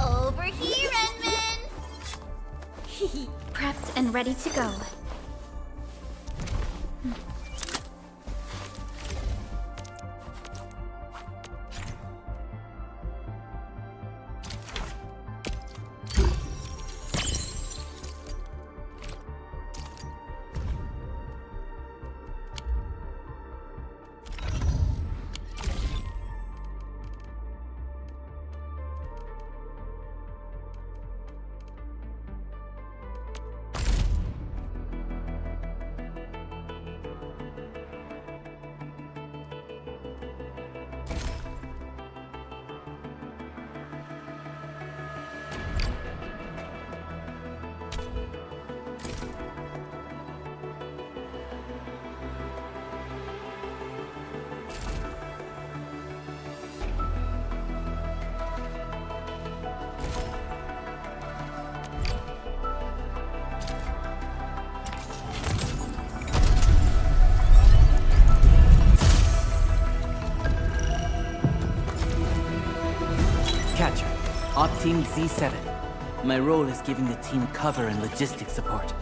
Over here, Enman! Prepped and ready to go. Catcher, Op Team Z7. My role is giving the team cover and logistics support.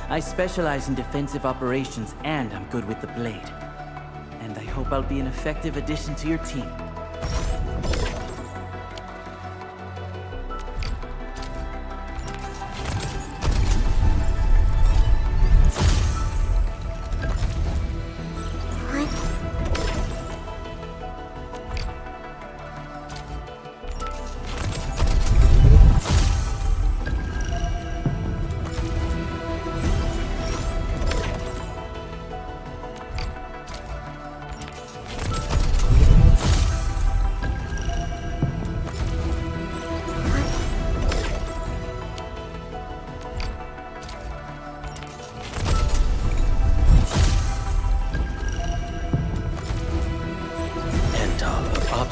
I specialize in defensive operations and I'm good with the blade. And I hope I'll be an effective addition to your team.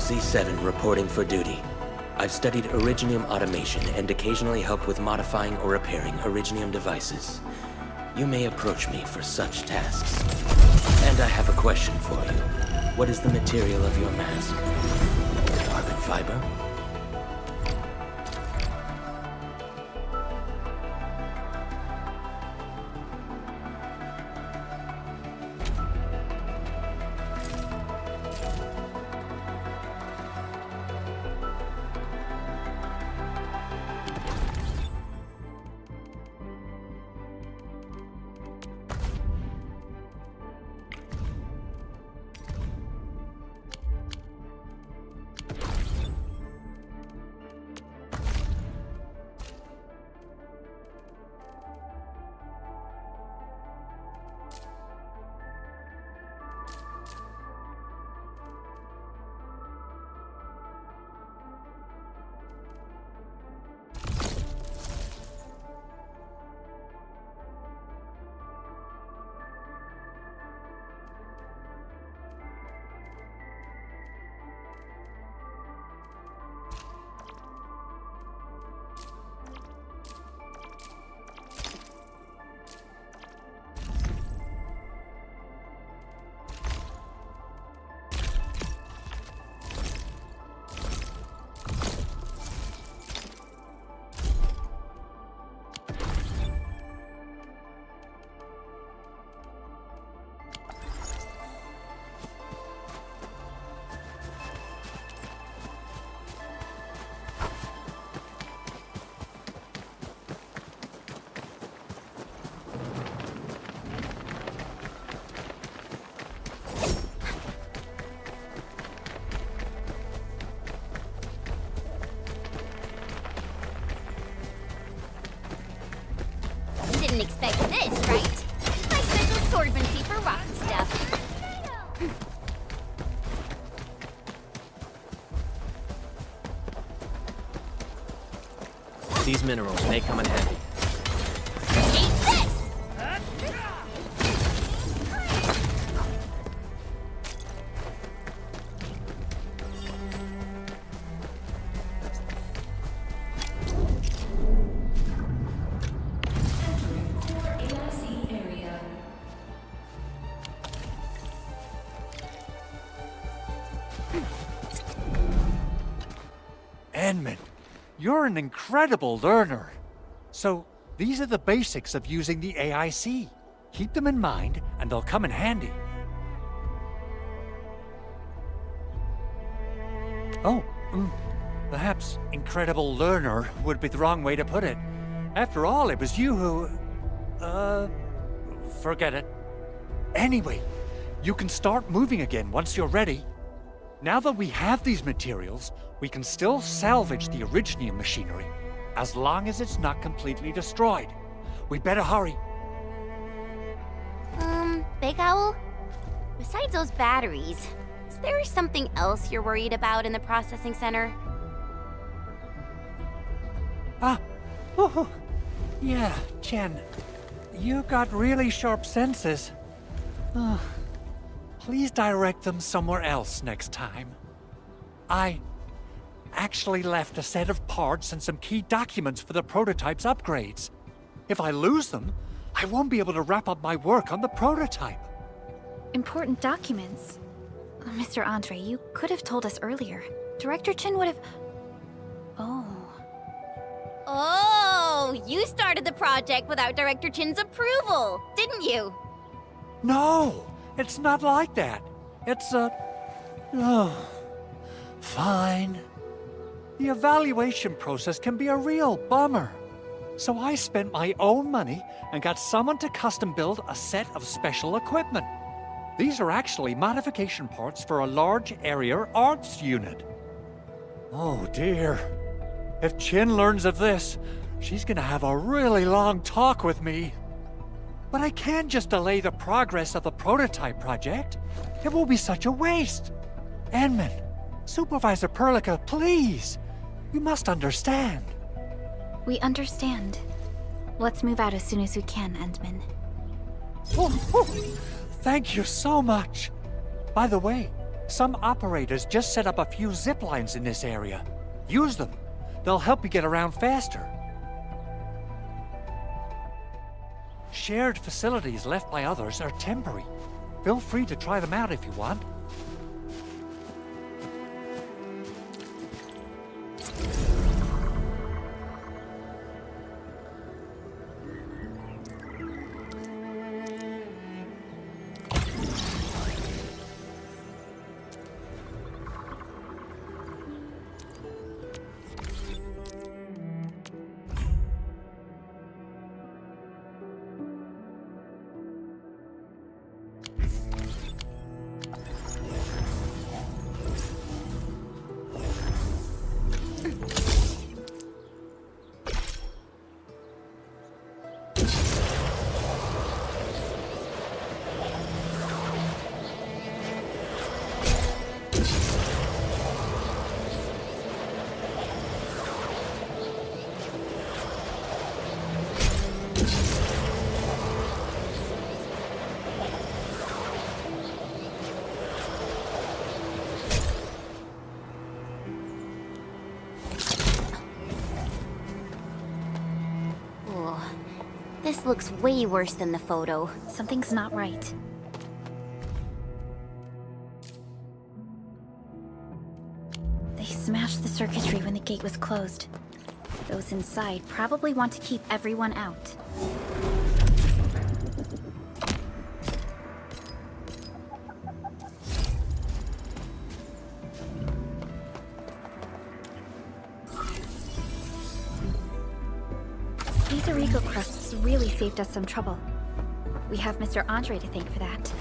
Z7 reporting for duty. I've studied Originium automation and occasionally helped with modifying or repairing Originium devices. You may approach me for such tasks. And I have a question for you. What is the material of your mask? Carbon fiber? Didn't expect this, right? My special swordmancy for rotten stuff. These minerals may come in handy. Take this! Enman, You're an incredible learner. So, these are the basics of using the AIC. Keep them in mind, and they'll come in handy. Oh, perhaps incredible learner would be the wrong way to put it. After all, it was you who... forget it. Anyway, you can start moving again once you're ready. Now that we have these materials, we can still salvage the Originium machinery, as long as it's not completely destroyed. We better hurry. Big Owl? Besides those batteries, is there something else you're worried about in the processing center? Yeah, Chen. You got really sharp senses. Please direct them somewhere else next time. I actually left a set of parts and some key documents for the prototype's upgrades. If I lose them, I won't be able to wrap up my work on the prototype. Important documents. Mr. Andre, you could have told us earlier. Director Chin would have... Oh, you started the project without Director Chin's approval, didn't you? No, it's not like that. It's fine. The evaluation process can be a real bummer. So I spent my own money and got someone to custom build a set of special equipment. These are actually modification parts for a large area arts unit. Oh dear. If Chin learns of this, she's gonna have a really long talk with me. But I can't just delay the progress of the prototype project. It will be such a waste. Enman, Supervisor Perlica, please. You must understand. We understand. Let's move out as soon as we can, Endman. Thank you so much. By the way, some operators just set up a few zip lines in this area. Use them. They'll help you get around faster. Shared facilities left by others are temporary. Feel free to try them out if you want. This looks way worse than the photo. Something's not right. They smashed the circuitry when the gate was closed. Those inside probably want to keep everyone out. These Arigo crusts really saved us some trouble. We have Mr. Andre to thank for that.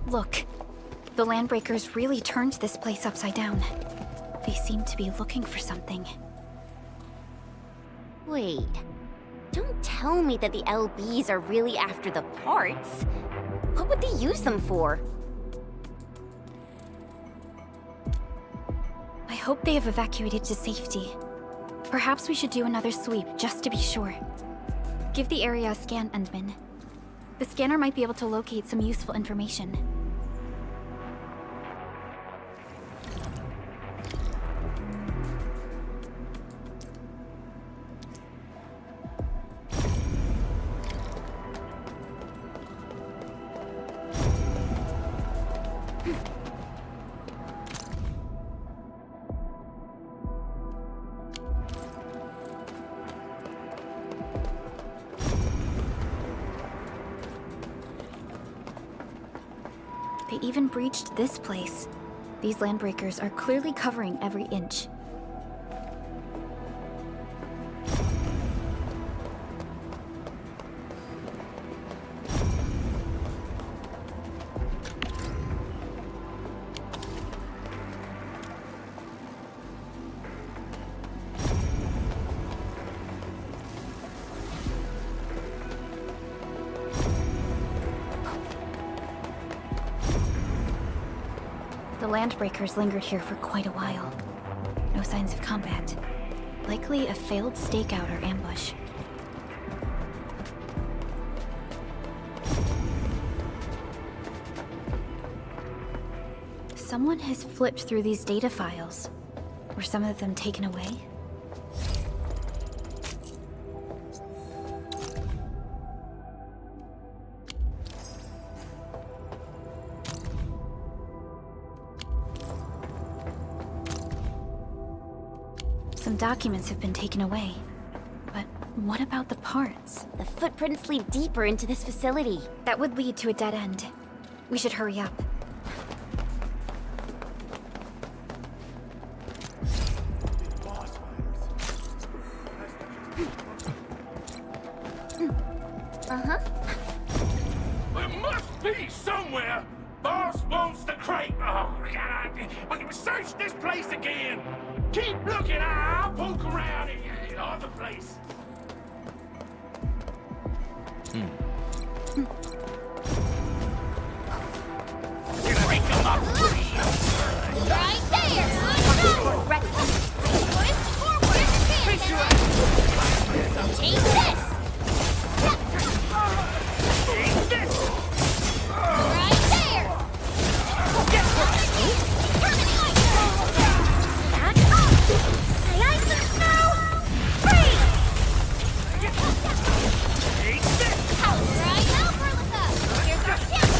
Look, the Landbreakers really turned this place upside down. They seem to be looking for something. Wait. Don't tell me that the LBs are really after the parts. What would they use them for? I hope they have evacuated to safety. Perhaps we should do another sweep, just to be sure. Give the area a scan, Endman. The scanner might be able to locate some useful information. They even breached this place. These landbreakers are clearly covering every inch. The landbreakers lingered here for quite a while. No signs of combat. Likely a failed stakeout or ambush. Someone has flipped through these data files. Were some of them taken away? Some documents have been taken away. But what about the parts? The footprints lead deeper into this facility. That would lead to a dead end. We should hurry up. Uh-huh. There must be somewhere! Boss wants the crate! Oh, God! When you search this place again! Keep looking, I'll poke around in other place. Break 'em up! Right there! Ready. Push forward! Take this! Take this! Right there! Back up! May I some snow? Freeze! Take this! Right now, Berlica! Here's our chance!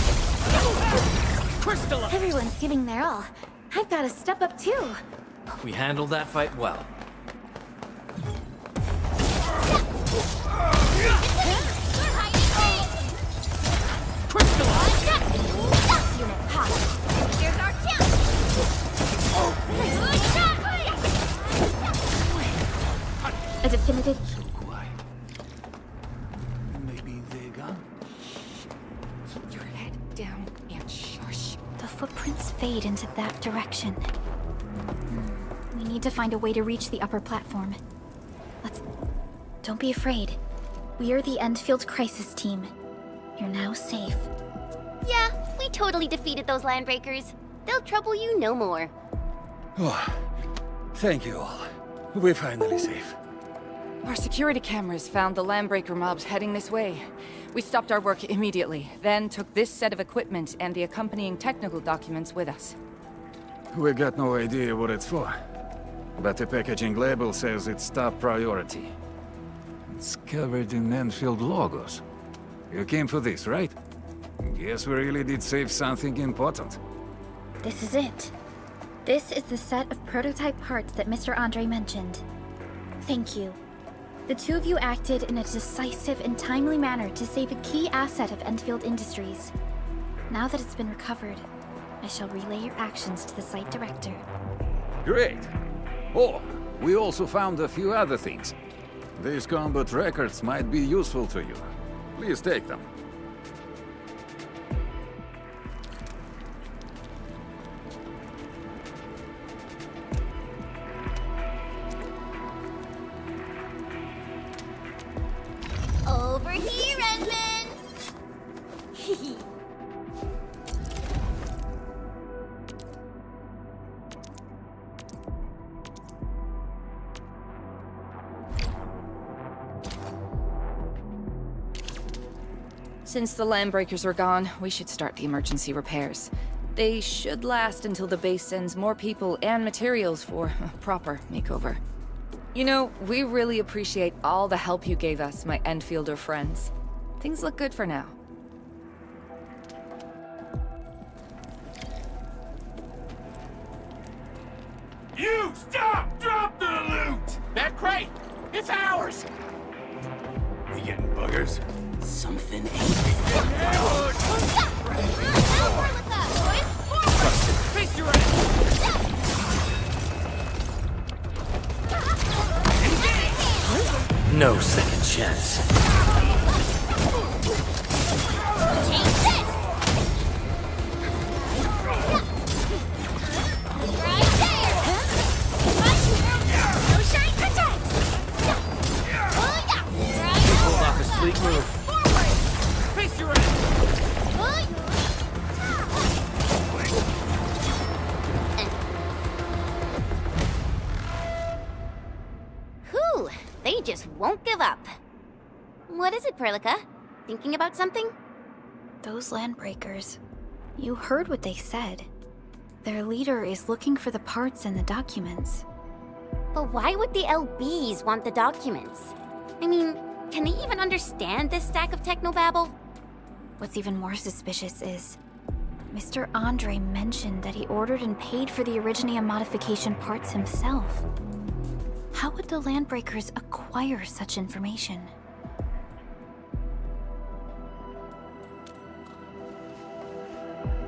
Crystalline! Everyone's giving their all. I've got to step up too. We handled that fight well. We're hiding! Crystalline! That's unit hot! Here's our chance! Good shot! A definitive. Maybe they're gone. Keep your head down and shush. The footprints fade into that direction. We need to find a way to reach the upper platform. Let's... Don't be afraid. We are the Endfield crisis team. You're now safe. Yeah, we totally defeated those landbreakers. They'll trouble you no more. Oh, thank you all. We're finally safe. Our security cameras found the landbreaker mobs heading this way. We stopped our work immediately, then took this set of equipment and the accompanying technical documents with us. We got no idea what it's for, but the packaging label says it's top priority. It's covered in Enfield logos. You came for this, right? Guess we really did save something important. This is it. This is the set of prototype parts that Mr. Andre mentioned. Thank you. The two of you acted in a decisive and timely manner to save a key asset of Endfield Industries. Now that it's been recovered, I shall relay your actions to the site director. Great! Oh, we also found a few other things. These combat records might be useful to you. Please take them. Over here, Edmund! Since the landbreakers are gone, we should start the emergency repairs. They should last until the base sends more people and materials for a proper makeover. You know, we really appreciate all the help you gave us, my Enfielder friends. Things look good for now. You stop! Drop the loot! That crate! It's ours! We getting buggers? Something ain't. Now, Berlica! No second chance. Take this! Right there! No shine protects! Pulled off a sweet move. Face your ass! Whew, they just won't give up. What is it, Perlica? Thinking about something? Those landbreakers. You heard what they said. Their leader is looking for the parts and the documents. But why would the LBs want the documents? I mean, can they even understand this stack of technobabble? What's even more suspicious is Mr. Andre mentioned that he ordered and paid for the Originium modification parts himself. How would the Landbreakers acquire such information?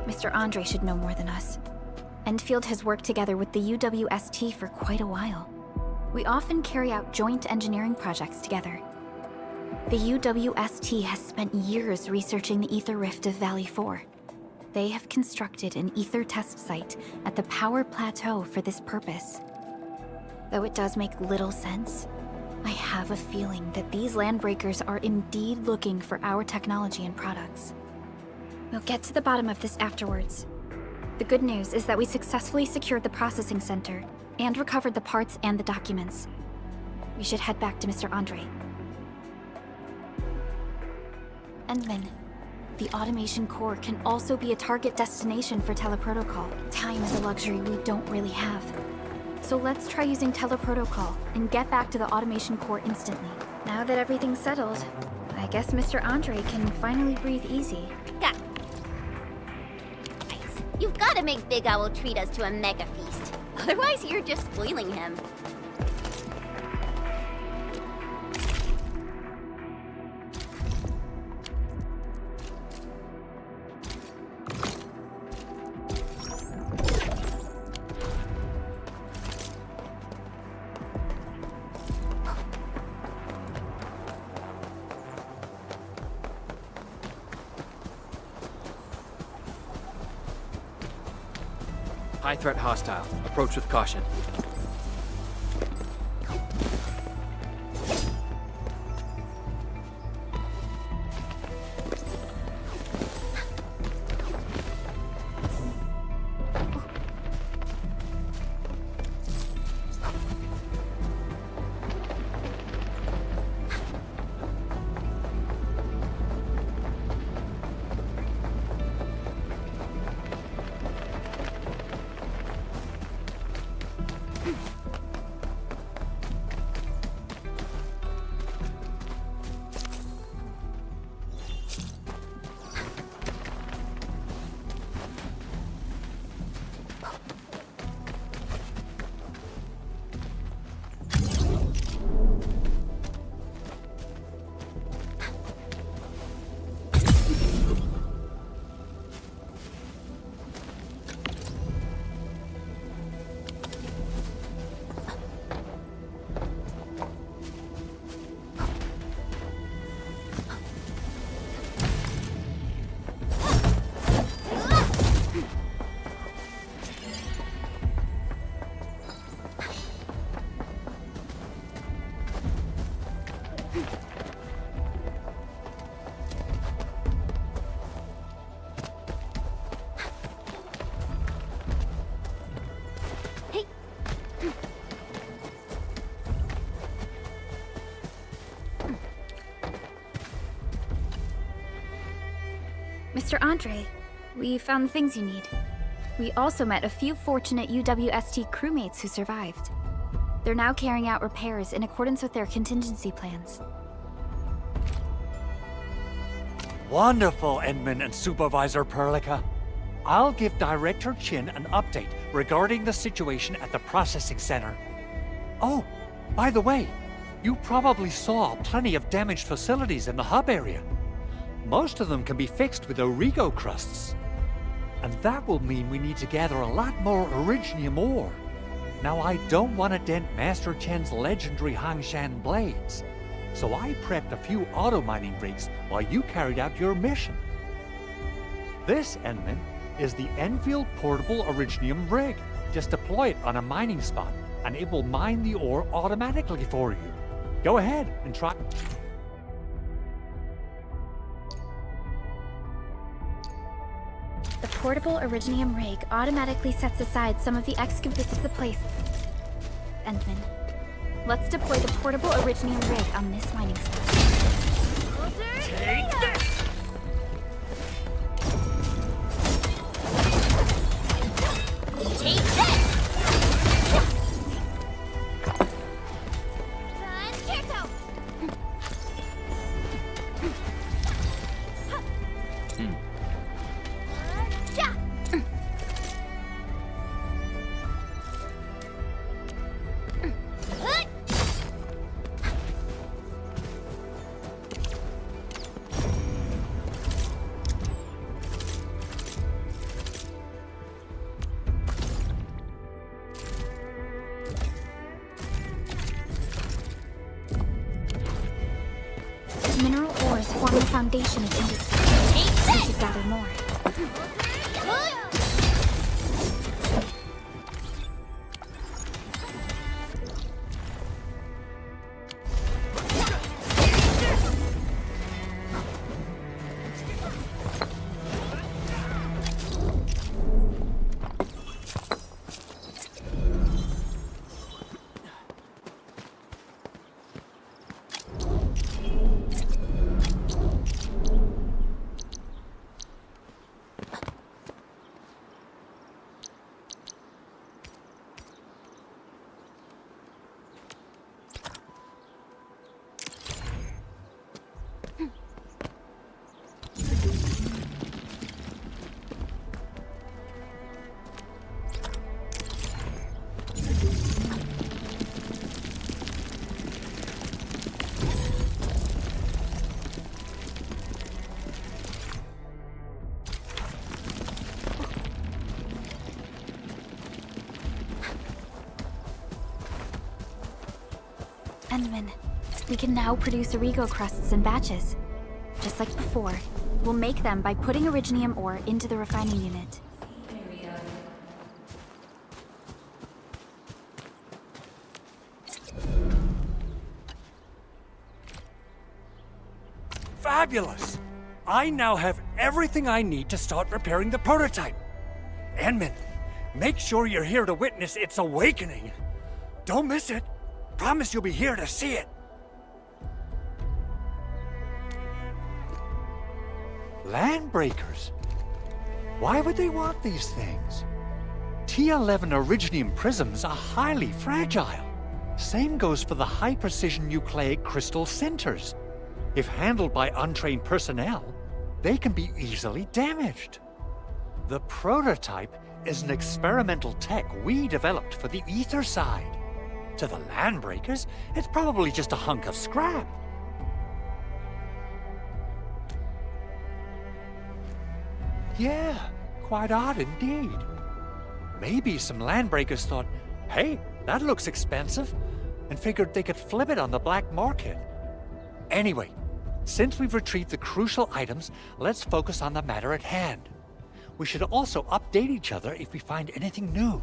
Mr. Andre should know more than us. Endfield has worked together with the UWST for quite a while. We often carry out joint engineering projects together. The UWST has spent years researching the ether rift of Valley 4. They have constructed an ether test site at the Power Plateau for this purpose. Though it does make little sense, I have a feeling that these landbreakers are indeed looking for our technology and products. We'll get to the bottom of this afterwards. The good news is that we successfully secured the processing center and recovered the parts and the documents. We should head back to Mr. Andre. Endman, the automation core can also be a target destination for teleprotocol. Time is a luxury we don't really have. So let's try using teleprotocol and get back to the automation core instantly. Now that everything's settled, I guess Mr. Andre can finally breathe easy. Got. Guys, you've got to make Big Owl treat us to a mega feast. Otherwise, you're just spoiling him. High threat hostile. Approach with caution. Mr. Andre, we found the things you need. We also met a few fortunate UWST crewmates who survived. They're now carrying out repairs in accordance with their contingency plans. Wonderful, Edmund and Supervisor Perlica. I'll give Director Chin an update regarding the situation at the processing center. Oh, by the way, you probably saw plenty of damaged facilities in the hub area. Most of them can be fixed with Origo crusts. And that will mean we need to gather a lot more Originium ore. Now, I don't want to dent Master Chen's legendary Hangshan blades, so I prepped a few auto-mining rigs while you carried out your mission. This, Enman, is the Enfield Portable Originium rig. Just deploy it on a mining spot, and it will mine the ore automatically for you. Go ahead and try... The portable Originium rig automatically sets aside some of the excavations of the place. Endman, let's deploy the portable Originium rig on this mining spot. Take this! Take this! Mineral ores form the foundation of industry. We should gather more. Endman, we can now produce Origo crusts in batches. Just like before, we'll make them by putting Originium ore into the refining unit. Fabulous! I now have everything I need to start repairing the prototype. Enman, make sure you're here to witness its awakening. Don't miss it. Promise you'll be here to see it. Landbreakers? Why would they want these things? T11 Originium prisms are highly fragile. Same goes for the high-precision nucleic crystal centers. If handled by untrained personnel, they can be easily damaged. The prototype is an experimental tech we developed for the ether side. To the Landbreakers, it's probably just a hunk of scrap. Yeah, quite odd indeed. Maybe some Landbreakers thought, hey, that looks expensive, and figured they could flip it on the black market. Anyway, since we've retrieved the crucial items, let's focus on the matter at hand. We should also update each other if we find anything new.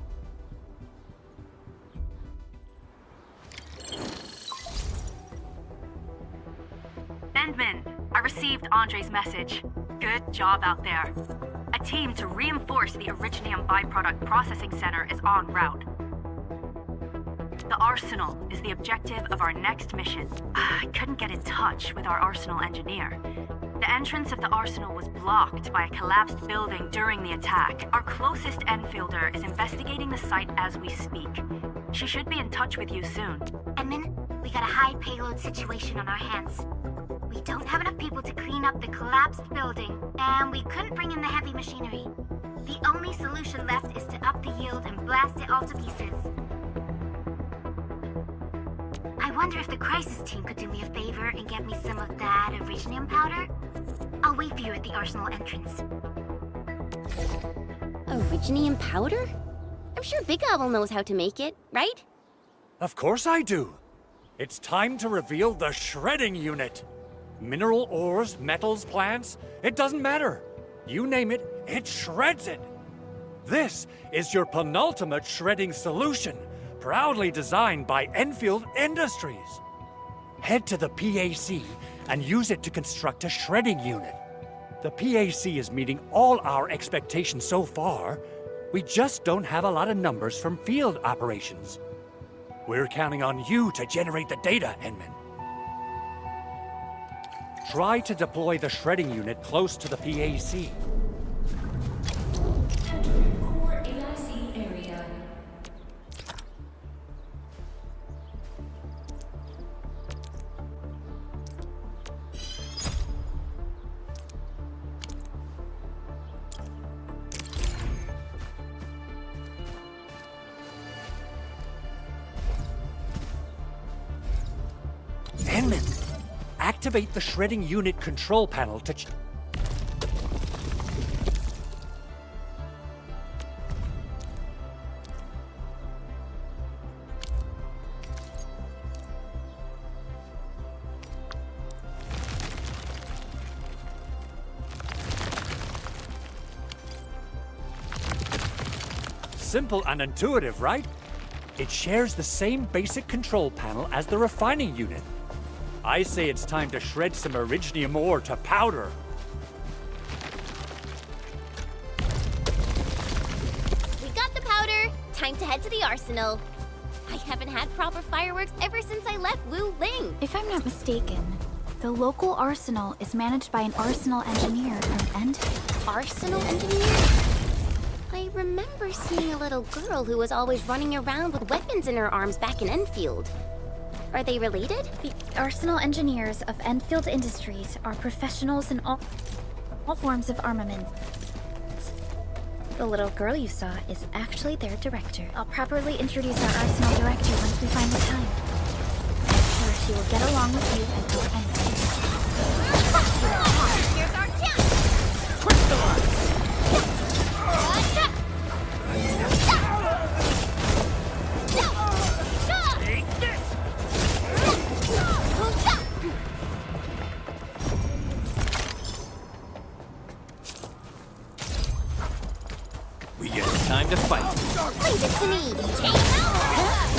Endman, I received Andre's message. Good job out there. A team to reinforce the Originium byproduct processing center is en route. The Arsenal is the objective of our next mission. I couldn't get in touch with our Arsenal engineer. The entrance of the Arsenal was blocked by a collapsed building during the attack. Our closest Enfielder is investigating the site as we speak. She should be in touch with you soon. Edmund, we got a high payload situation on our hands. We don't have enough people to clean up the collapsed building, and we couldn't bring in the heavy machinery. The only solution left is to up the yield and blast it all to pieces. I wonder if the crisis team could do me a favor and get me some of that Originium powder? I'll wait for you at the Arsenal entrance. Originium powder? I'm sure Big Owl knows how to make it, right? Of course I do. It's time to reveal the shredding unit. Mineral ores, metals, plants, it doesn't matter. You name it, it shreds it. This is your penultimate shredding solution, proudly designed by Enfield Industries. Head to the PAC and use it to construct a shredding unit. The PAC is meeting all our expectations so far. We just don't have a lot of numbers from field operations. We're counting on you to generate the data, Enman. Try to deploy the shredding unit close to the PAC. Core AIC area. Enman, activate the shredding unit control panel to Simple and intuitive, right? It shares the same basic control panel as the refining unit. I say it's time to shred some Originium ore to powder. We got the powder! Time to head to the arsenal. I haven't had proper fireworks ever since I left Wu Ling. If I'm not mistaken, the local arsenal is managed by an arsenal engineer from Endfield. Arsenal engineer? I remember seeing a little girl who was always running around with weapons in her arms back in Enfield. Are they related? The arsenal engineers of Enfield Industries are professionals in all forms of armaments. The little girl you saw is actually their director. I'll properly introduce our arsenal director once we find the time. I'm sure she will get along with you and our Enfield. Here's our chance! Crystallize! Time to fight. Leave it to me!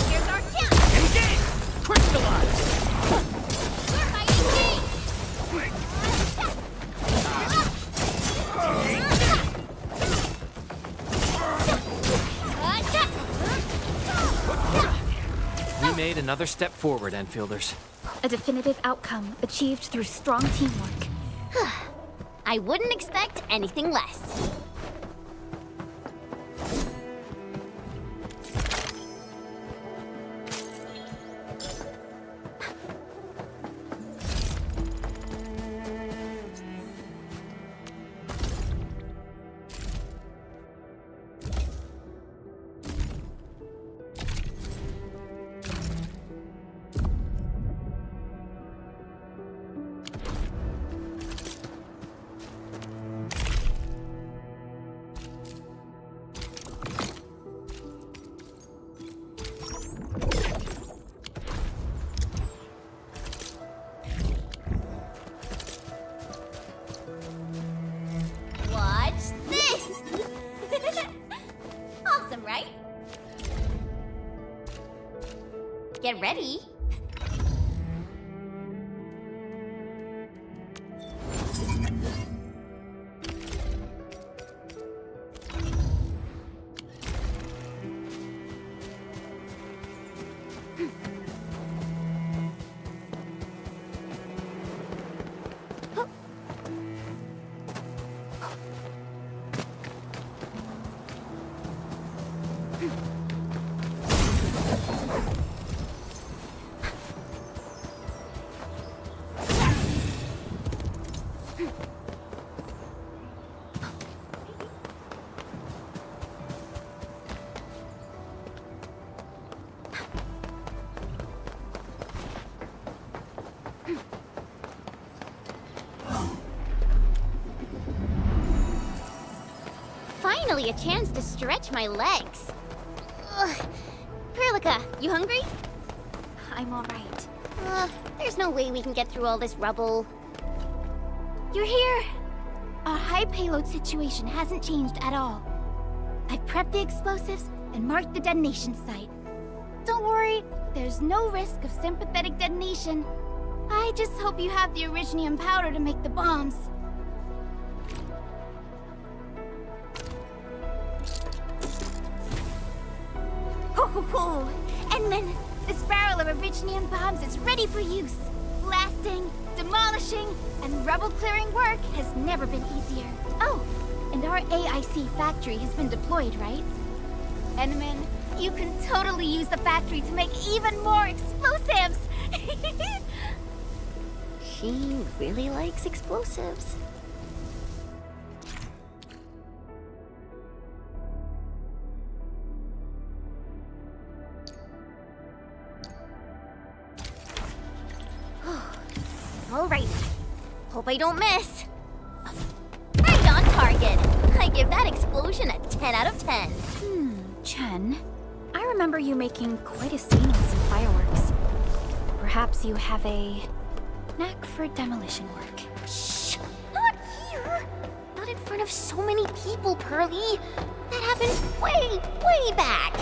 Here's our chance! Engage! Crystallize! We're fighting me! We made another step forward, Enfielders. A definitive outcome achieved through strong teamwork. I wouldn't expect anything less. Get ready. Finally a chance to stretch my legs. Ugh. Perlica, you hungry? I'm alright. There's no way we can get through all this rubble. You're here! Our high payload situation hasn't changed at all. I've prepped the explosives and marked the detonation site. Don't worry, there's no risk of sympathetic detonation. I just hope you have the originium powder to make the bombs. Ho! Endman, this barrel of originium bombs is ready for use. Blasting, demolishing, and rubble-clearing work has never been easier. Oh, and our AIC factory has been deployed, right? Endman, you can totally use the factory to make even more explosives! She really likes explosives. Alright. Hope I don't miss. Right on target. I give that explosion a 10 out of 10. Chen, I remember you making quite a scene with some fireworks. Perhaps you have a knack for demolition work. Shh! Not here! Not in front of so many people, Pearly. That happened way back.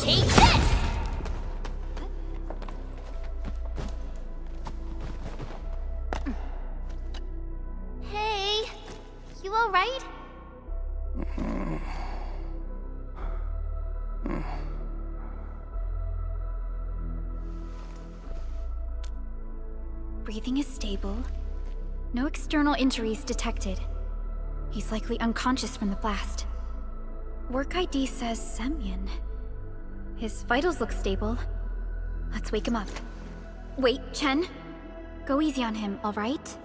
Take this! Hey, you alright? Breathing is stable. No external injuries detected. He's likely unconscious from the blast. Work ID says Semyon. His vitals look stable. Let's wake him up. Wait, Chen. Go easy on him, alright?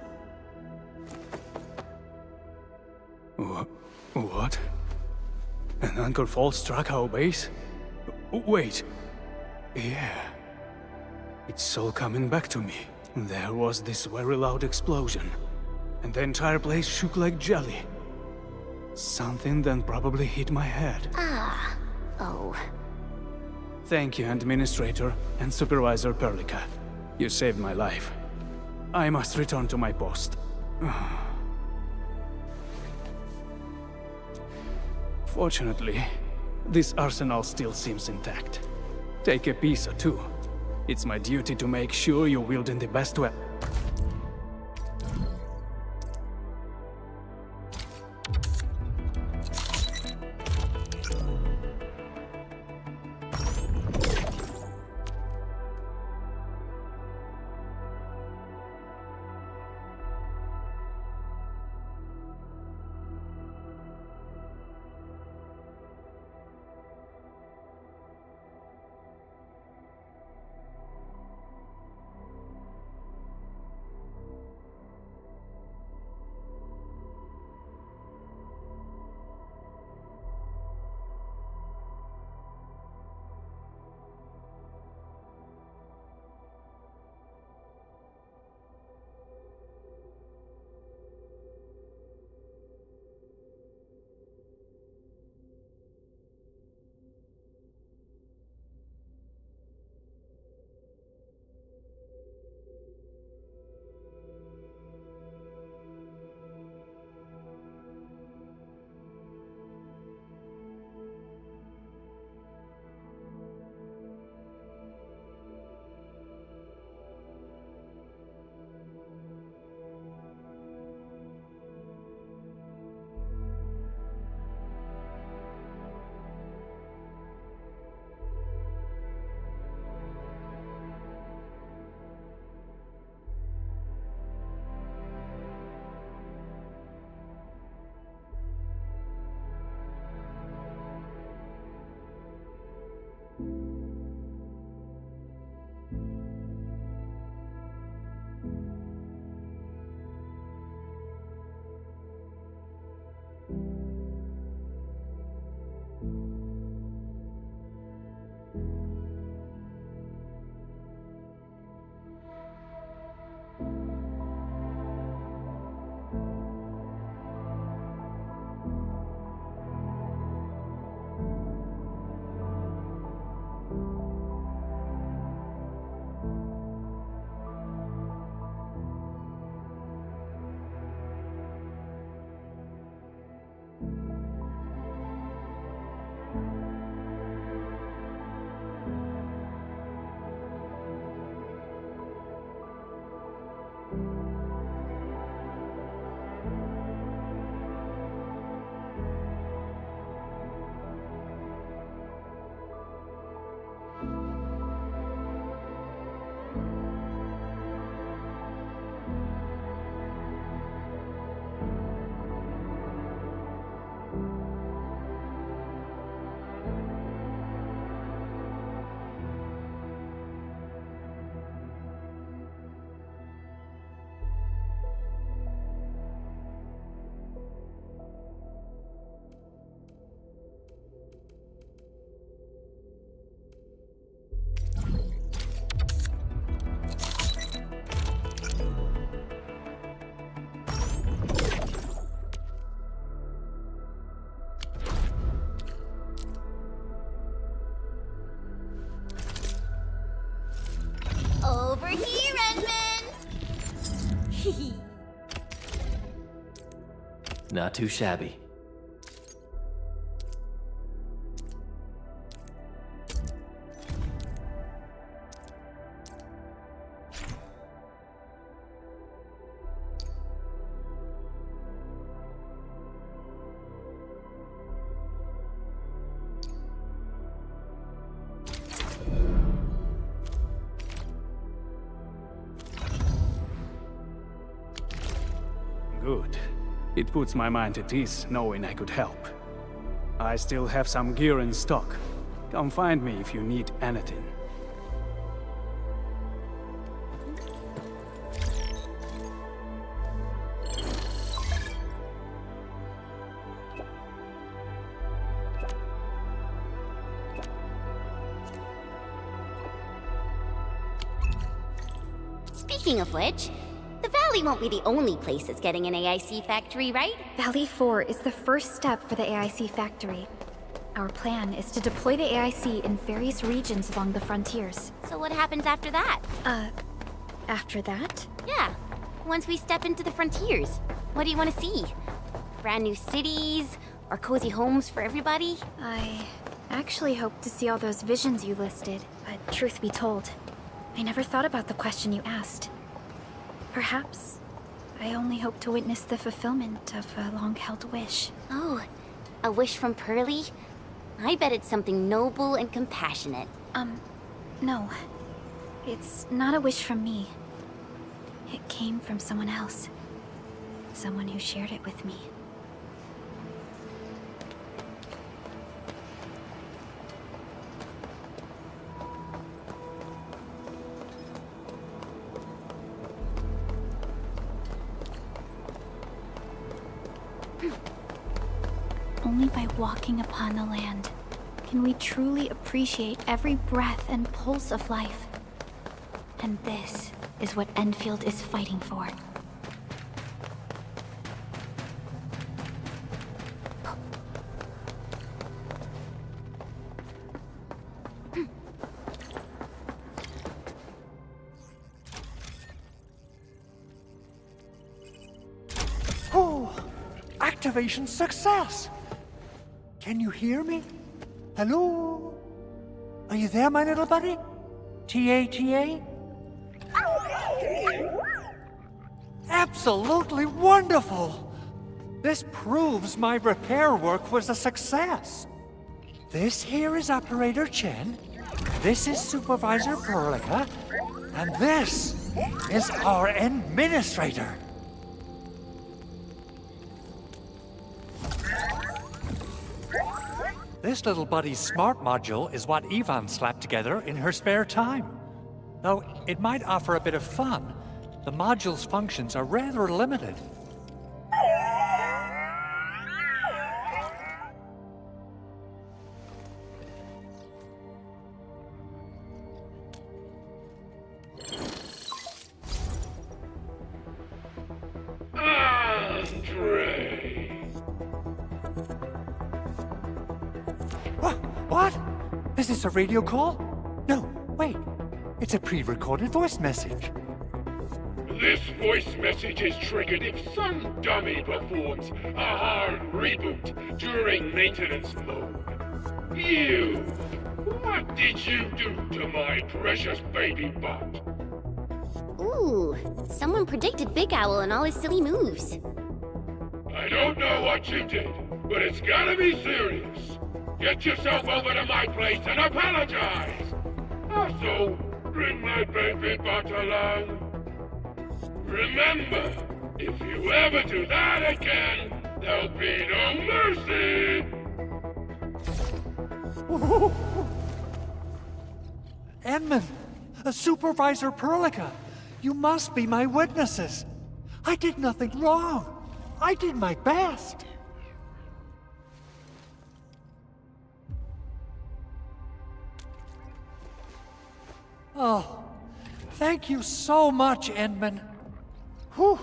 What? An anchor fault struck our base? Wait. Yeah. It's all coming back to me. There was this very loud explosion, and the entire place shook like jelly. Something then probably hit my head. Oh. Thank you, Administrator and Supervisor Perlica. You saved my life. I must return to my post. Fortunately, this arsenal still seems intact. Take a piece or two. It's my duty to make sure you wield in the best way. Over here, Edmund! Not too shabby. Good. It puts my mind at ease knowing I could help. I still have some gear in stock. Come find me if you need anything. Speaking of which, the Valley won't be the only place that's getting an AIC factory, right? Valley 4 is the first step for the AIC factory. Our plan is to deploy the AIC in various regions along the frontiers. So what happens after that? After that? Yeah, once we step into the frontiers. What do you want to see? Brand new cities? Or cozy homes for everybody? I actually hope to see all those visions you listed, but truth be told, I never thought about the question you asked. Perhaps I only hope to witness the fulfillment of a long-held wish. Oh, a wish from Pearly? I bet it's something noble and compassionate. No. It's not a wish from me. It came from someone else. Someone who shared it with me. Only by walking upon the land can we truly appreciate every breath and pulse of life. And this is what Endfield is fighting for. Oh, activation success! Can you hear me? Hello? Are you there, my little buddy? T-A-T-A? Absolutely wonderful! This proves my repair work was a success. This here is Operator Chen, this is Supervisor Perlica, and this is our Administrator. This little buddy's smart module is what Yvonne slapped together in her spare time. Though it might offer a bit of fun, the module's functions are rather limited. What? Is this a radio call? No, wait. It's a pre-recorded voice message. This voice message is triggered if some dummy performs a hard reboot during maintenance mode. You! What did you do to my precious baby butt? Ooh, someone predicted Big Owl and all his silly moves. I don't know what you did, but it's gotta be serious. Get yourself over to my place and apologize! Also, bring my baby butt along. Remember, if you ever do that again, there'll be no mercy! Edmund, Supervisor Perlica, you must be my witnesses. I did nothing wrong. I did my best. Oh, thank you so much, Edmund. Whew.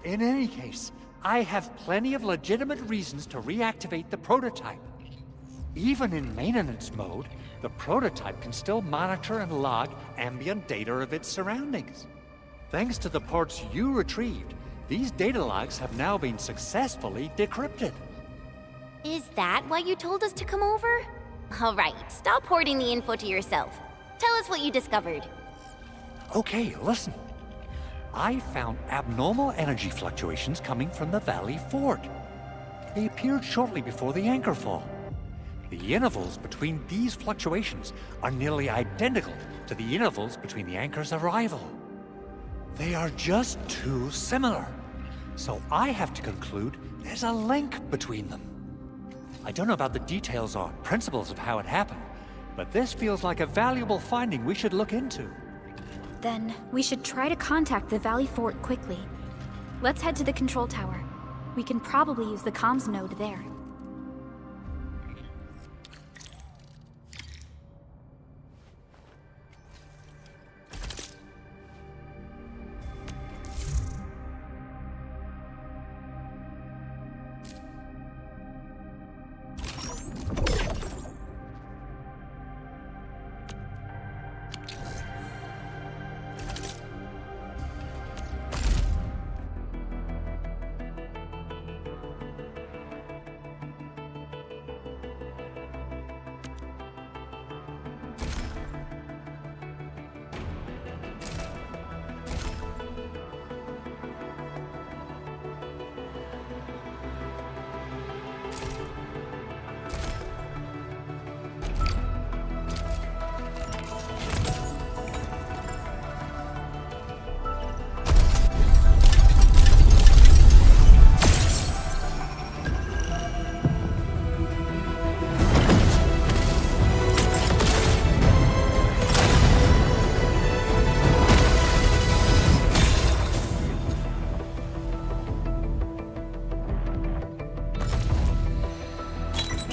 In any case, I have plenty of legitimate reasons to reactivate the prototype. Even in maintenance mode, the prototype can still monitor and log ambient data of its surroundings. Thanks to the parts you retrieved, these data logs have now been successfully decrypted. Is that why you told us to come over? All right, stop hoarding the info to yourself. Tell us what you discovered. Okay, listen. I found abnormal energy fluctuations coming from the Valley Fort. They appeared shortly before the anchor fall. The intervals between these fluctuations are nearly identical to the intervals between the anchor's arrival. They are just too similar. So I have to conclude there's a link between them. I don't know about the details or principles of how it happened, but this feels like a valuable finding we should look into. Then we should try to contact the Valley Fort quickly. Let's head to the control tower. We can probably use the comms node there.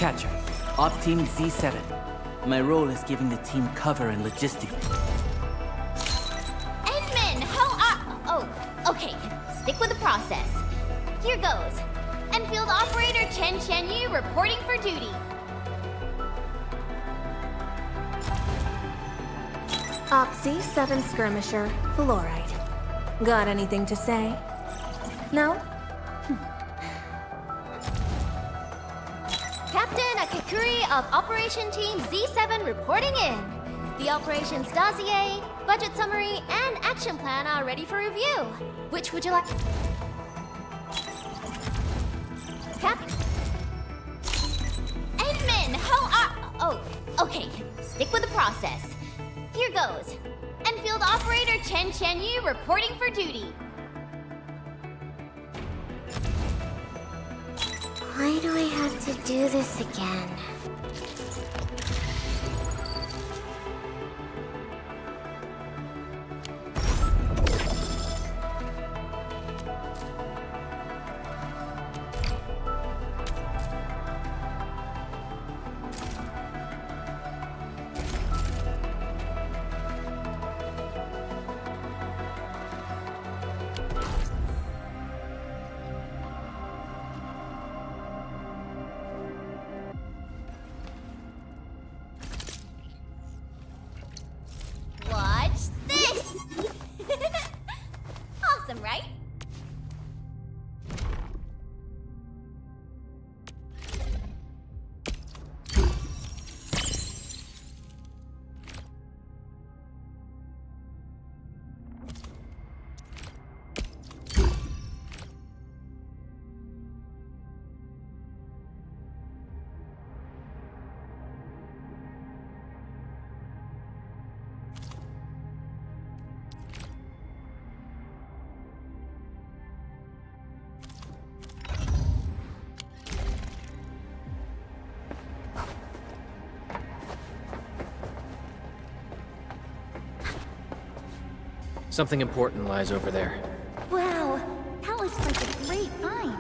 Catcher, Op Team Z7. My role is giving the team cover and logistics. Endman, oh, okay. Stick with the process. Here goes. Enfield Operator Chen Yu reporting for duty. Op Z7 Skirmisher, Fluoride. Got anything to say? No? Captain Akakuri of Operation Team Z7 reporting in. The operations dossier, budget summary, and action plan are ready for review. Which would you like? Endman, oh, okay. Stick with the process. Here goes. Enfield Operator Chen Yu reporting for duty. Why do I have to do this again? Watch this! Awesome, right? Something important lies over there. Wow, that looks like a great find.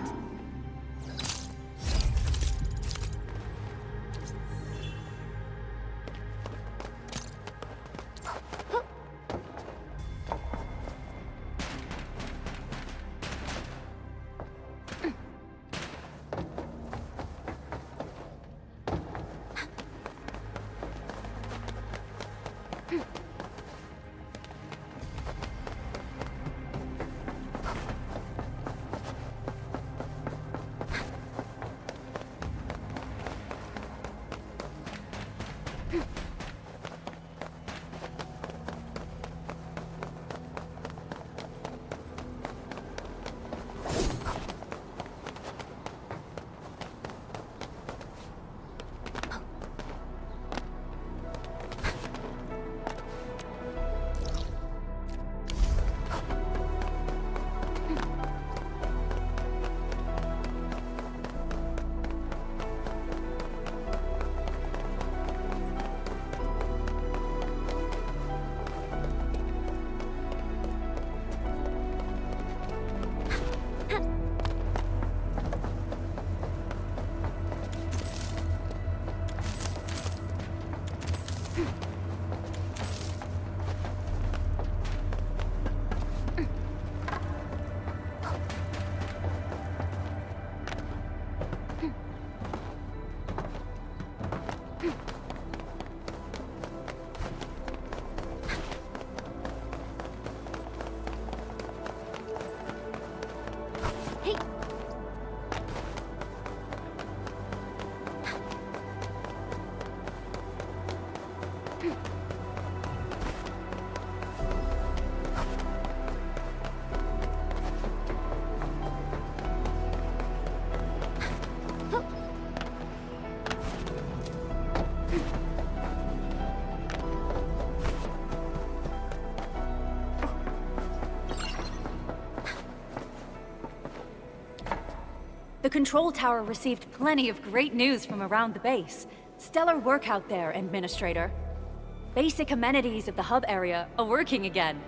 The control tower received plenty of great news from around the base. Stellar work out there, Administrator. Basic amenities of the hub area are working again.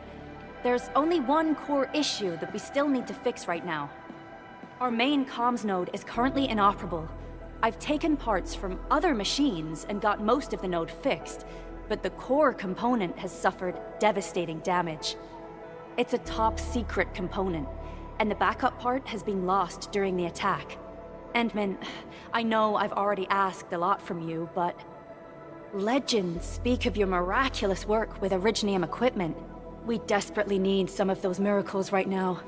There's only one core issue that we still need to fix right now. Our main comms node is currently inoperable. I've taken parts from other machines and got most of the node fixed, but the core component has suffered devastating damage. It's a top-secret component, and the backup part has been lost during the attack. Endman, I know I've already asked a lot from you, but legends speak of your miraculous work with Originium equipment. We desperately need some of those miracles right now.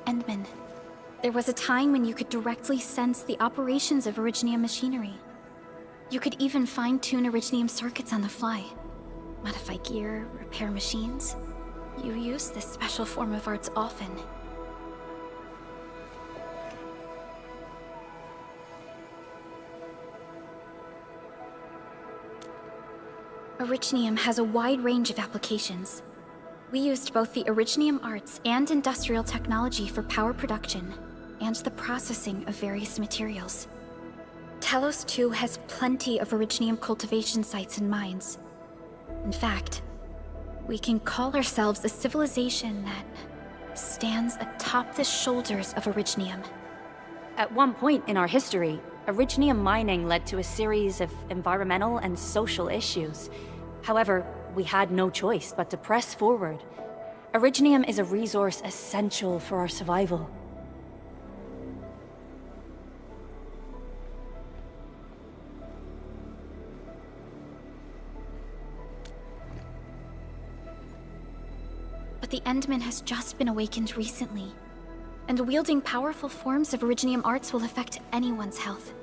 Endman, there was a time when you could directly sense the operations of Originium machinery. You could even fine-tune Originium circuits on the fly. Modify gear, repair machines. You use this special form of arts often. Originium has a wide range of applications. We used both the Originium arts and industrial technology for power production, and the processing of various materials. Telos 2 has plenty of Originium cultivation sites and mines. In fact, we can call ourselves a civilization that stands atop the shoulders of Originium. At one point in our history, Originium mining led to a series of environmental and social issues. However, we had no choice but to press forward. Originium is a resource essential for our survival. But the Endman has just been awakened recently, and wielding powerful forms of Originium arts will affect anyone's health.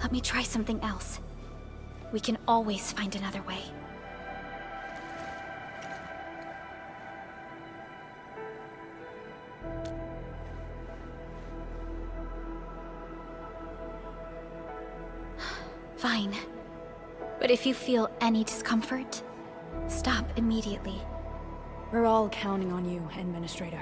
Let me try something else. We can always find another way. Fine. But if you feel any discomfort, stop immediately. We're all counting on you, Administrator.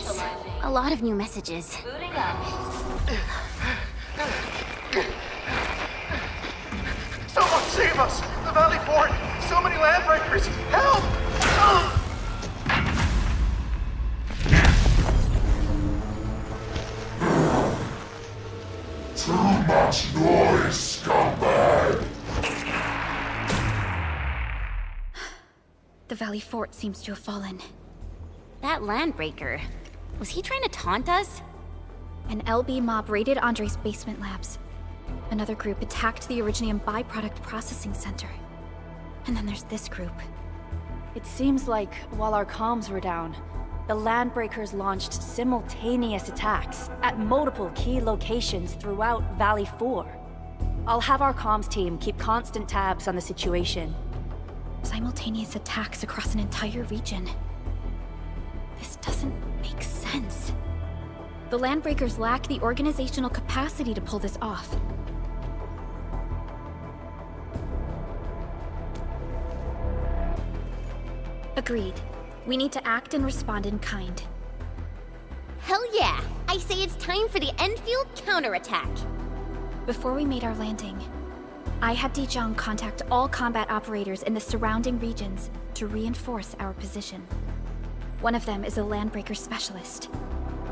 That's a lot of new messages. Someone save us! The Valley Fort! So many landbreakers! Help! Too much noise, scumbag! The Valley Fort seems to have fallen. That landbreaker, was he trying to taunt us? An LB mob raided Andre's basement labs. Another group attacked the Originium byproduct processing center. And then there's this group. It seems like, while our comms were down, the Landbreakers launched simultaneous attacks at multiple key locations throughout Valley 4. I'll have our comms team keep constant tabs on the situation. Simultaneous attacks across an entire region. This doesn't make sense. The Landbreakers lack the organizational capacity to pull this off. Agreed. We need to act and respond in kind. Hell yeah! I say it's time for the Endfield counterattack. Before we made our landing, I had Dijong contact all combat operators in the surrounding regions to reinforce our position. One of them is a Landbreaker specialist.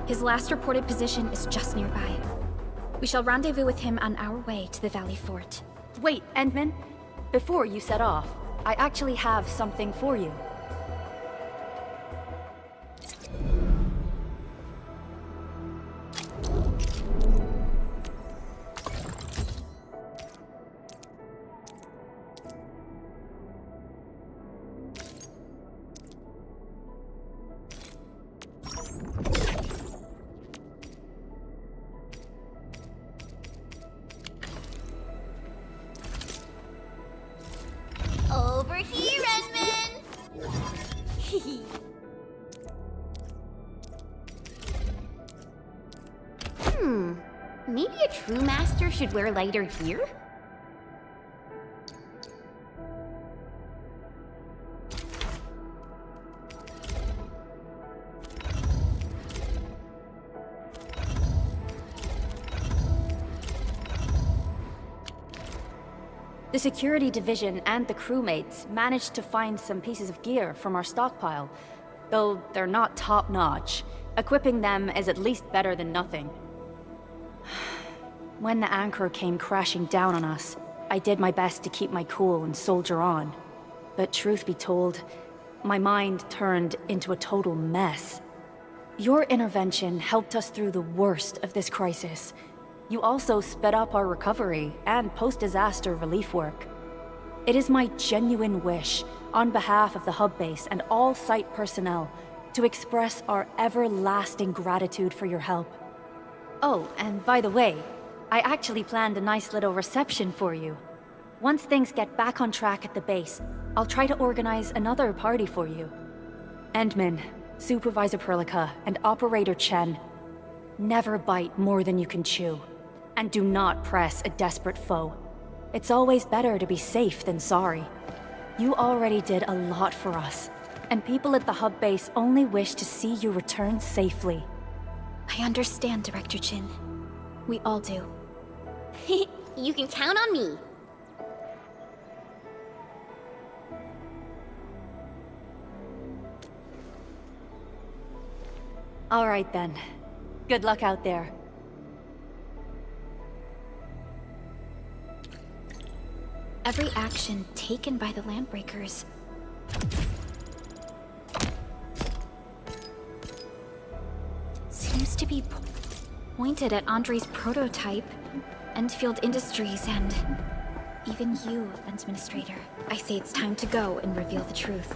His last reported position is just nearby. We shall rendezvous with him on our way to the Valley Fort. Wait, Endman. Before you set off, I actually have something for you. Over here, Edmund! Maybe a true master should wear lighter gear? The security division and the crewmates managed to find some pieces of gear from our stockpile. Though they're not top-notch, equipping them is at least better than nothing. When the anchor came crashing down on us, I did my best to keep my cool and soldier on. But truth be told, my mind turned into a total mess. Your intervention helped us through the worst of this crisis. You also sped up our recovery and post-disaster relief work. It is my genuine wish, on behalf of the hub base and all site personnel, to express our everlasting gratitude for your help. Oh, and by the way, I actually planned a nice little reception for you. Once things get back on track at the base, I'll try to organize another party for you. Endman, Supervisor Perlica, and Operator Chen, never bite more than you can chew. And do not press a desperate foe. It's always better to be safe than sorry. You already did a lot for us, and people at the hub base only wish to see you return safely. I understand, Director Chin. We all do. You can count on me. All right then. Good luck out there. Every action taken by the Landbreakers seems to be pointed at Andre's prototype, Endfield Industries, and even you, Administrator. I say it's time to go and reveal the truth.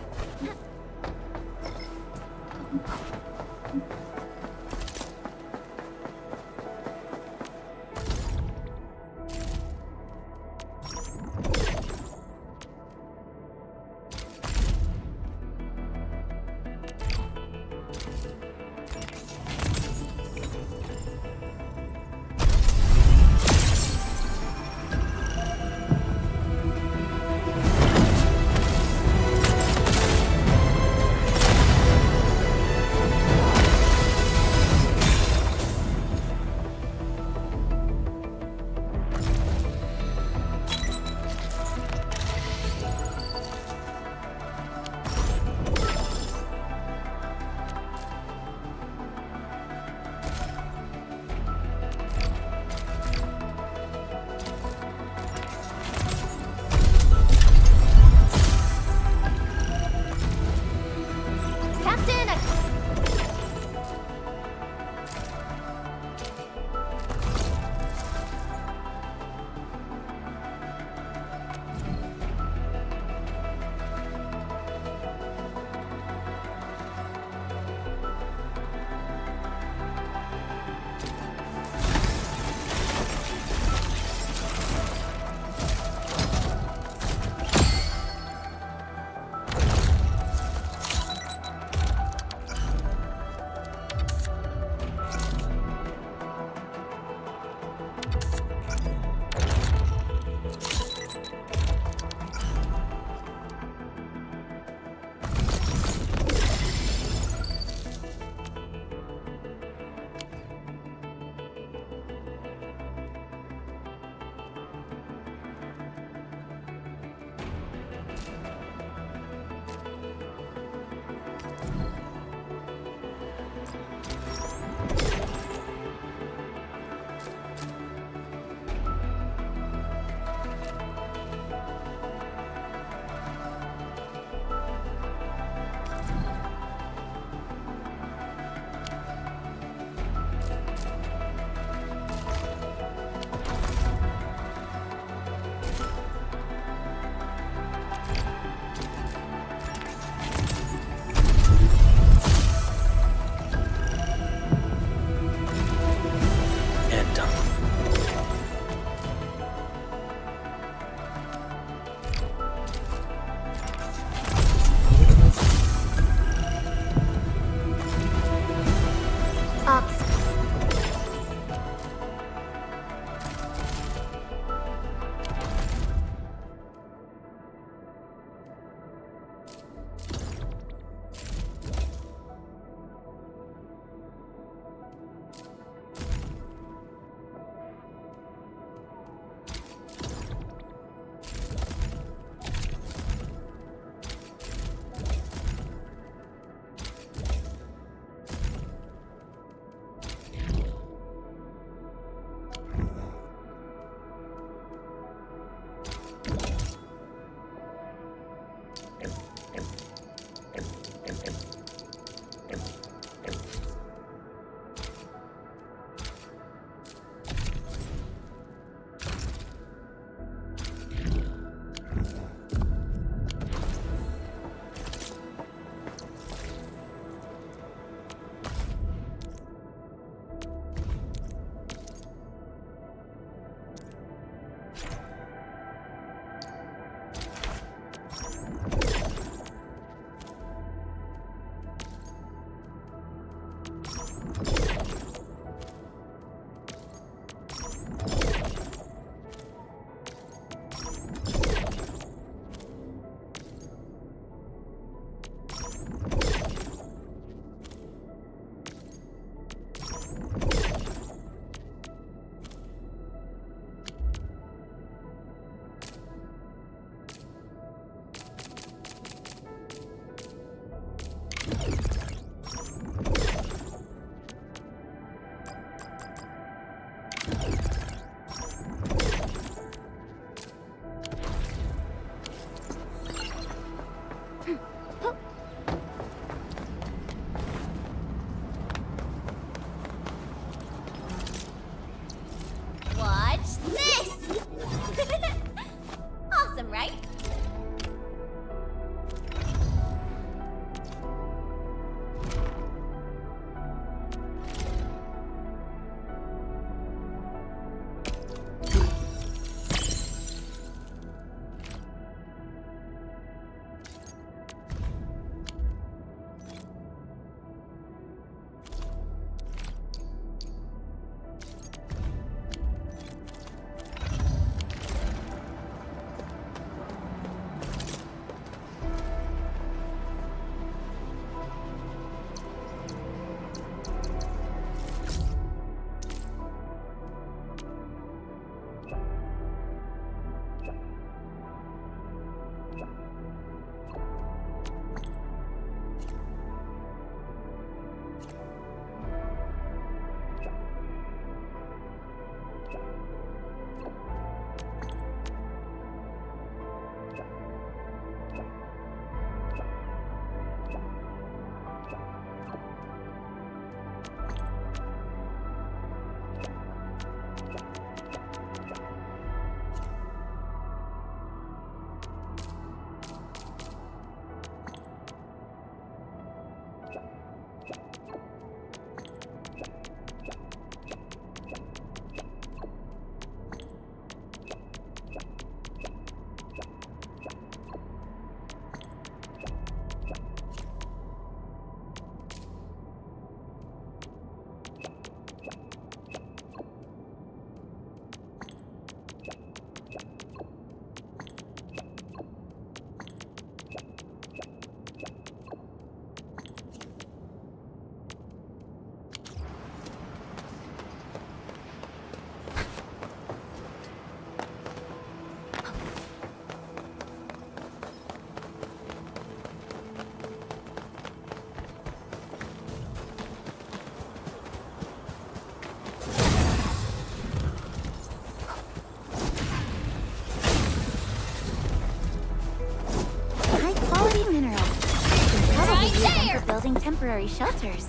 temporary shelters.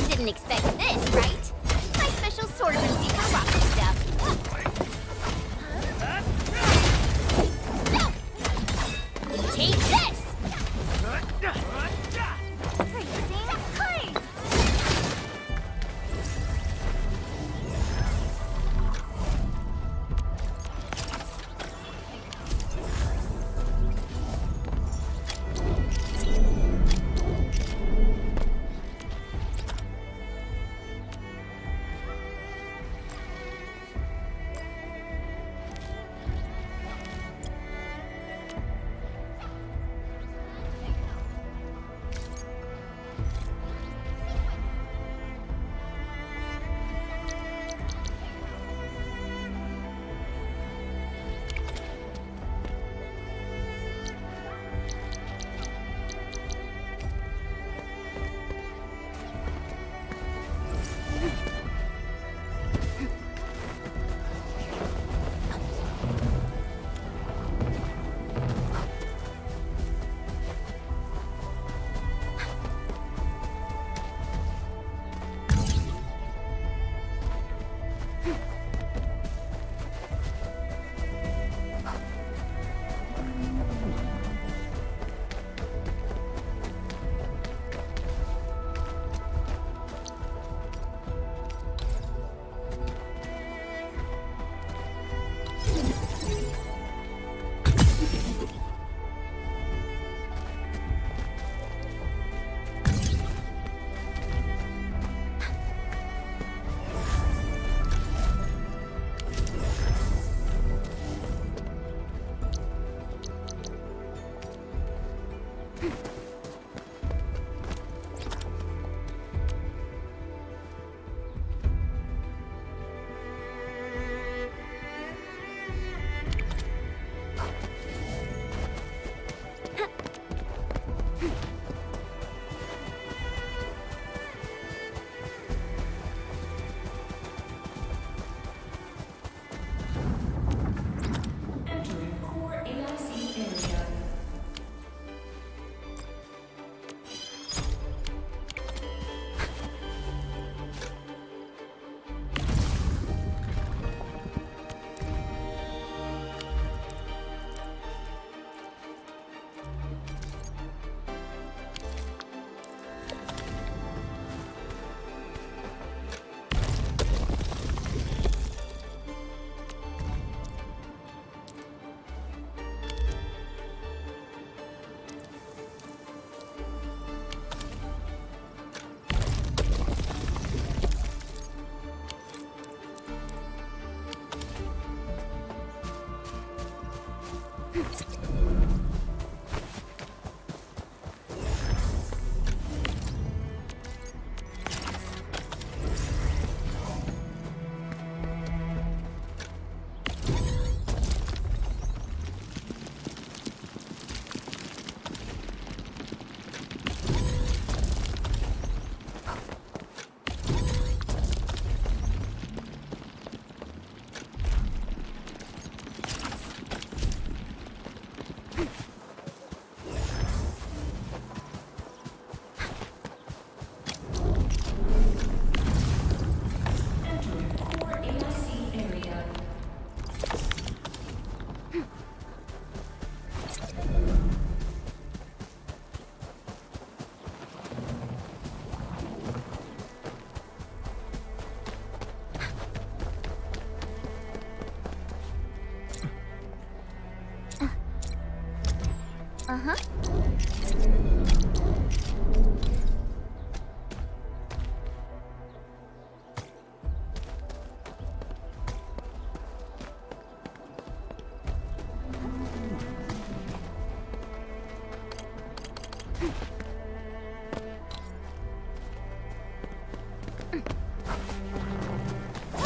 Didn't expect this, right? My special sword receipt for rocket stuff. Take this! Freezing freeze!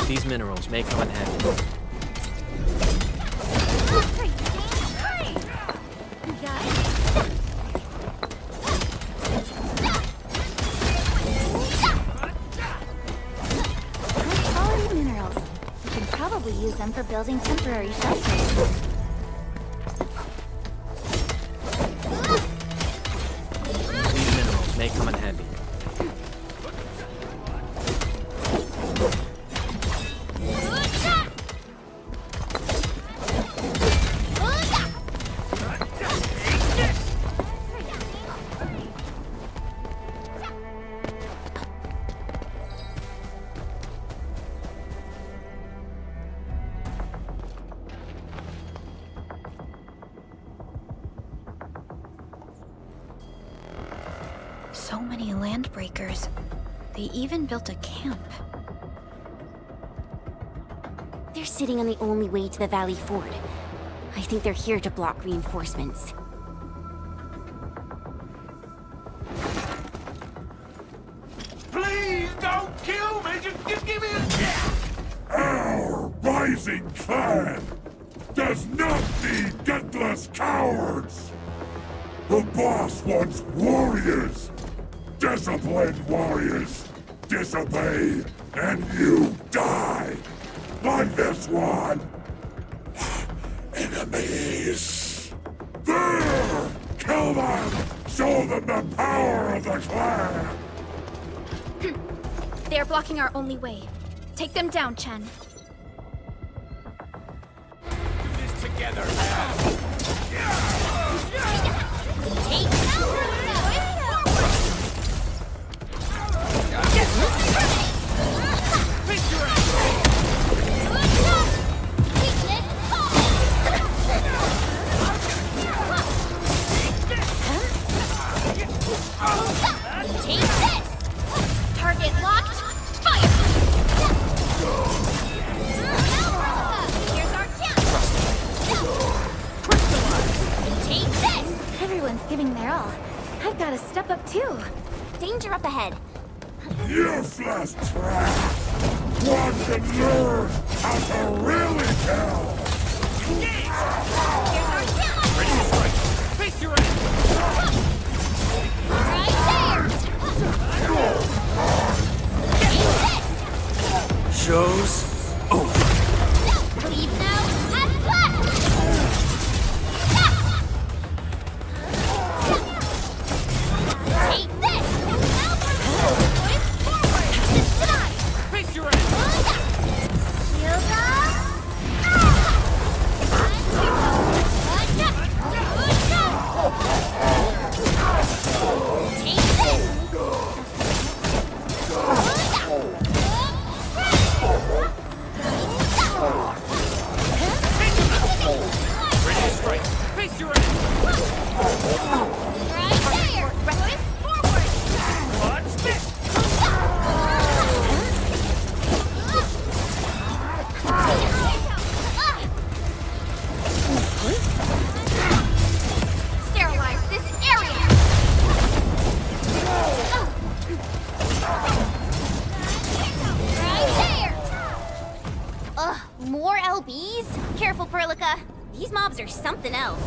These minerals may come in handy. Quality minerals. We can probably use them for building temporary shelters. These minerals may come in handy. So many landbreakers. They even built a camp. They're sitting on the only way to the Valley Ford. I think they're here to block reinforcements. Please don't kill me! Just give me a chance! Our rising clan does not need gutless cowards! The boss wants warriors! Disciplined warriors! Disobey, and you die! Like this one! Enemies! There! Kill them! Show them the power of the clan! They are blocking our only way. Take them down, Chen. Do this together now! Take cover! Take this! Target locked! Fire! Here's our chance! Take this! Everyone's giving their all. I've got to step up too. Danger up ahead. Useless trash! Want to learn how to really kill! Here's our chance! Ready to strike. Face your enemy. Right there! Take this! Show's over. Leave now and left! Take this! Now for the boys forward! Denied! Face your enemy. Shield up! Take this! Ready to strike. Face your enemy. Right there! Boys forward! Watch this. Sterilize this area! Right there! Ugh, more LBs? Careful, Perlica. These mobs are something else.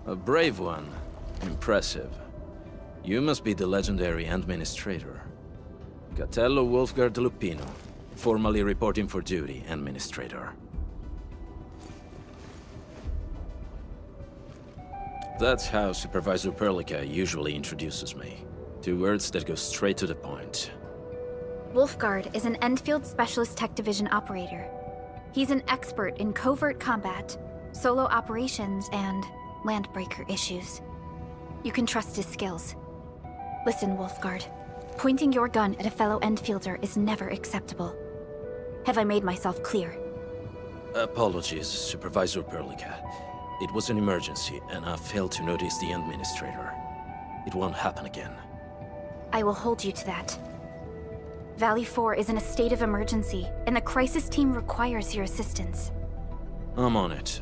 A brave one. Impressive. You must be the legendary Administrator. Gatello Wolfgard Lupino, formally reporting for duty, Administrator. That's how Supervisor Perlica usually introduces me. 2 words that go straight to the point. Wolfgard is an Endfield Specialist Tech Division operator. He's an expert in covert combat, solo operations, and landbreaker issues. You can trust his skills. Listen, Wolfgard. Pointing your gun at a fellow Endfielder is never acceptable. Have I made myself clear? Apologies, Supervisor Perlica. It was an emergency, and I failed to notice the Administrator. It won't happen again. I will hold you to that. Valley 4 is in a state of emergency, and the crisis team requires your assistance. I'm on it.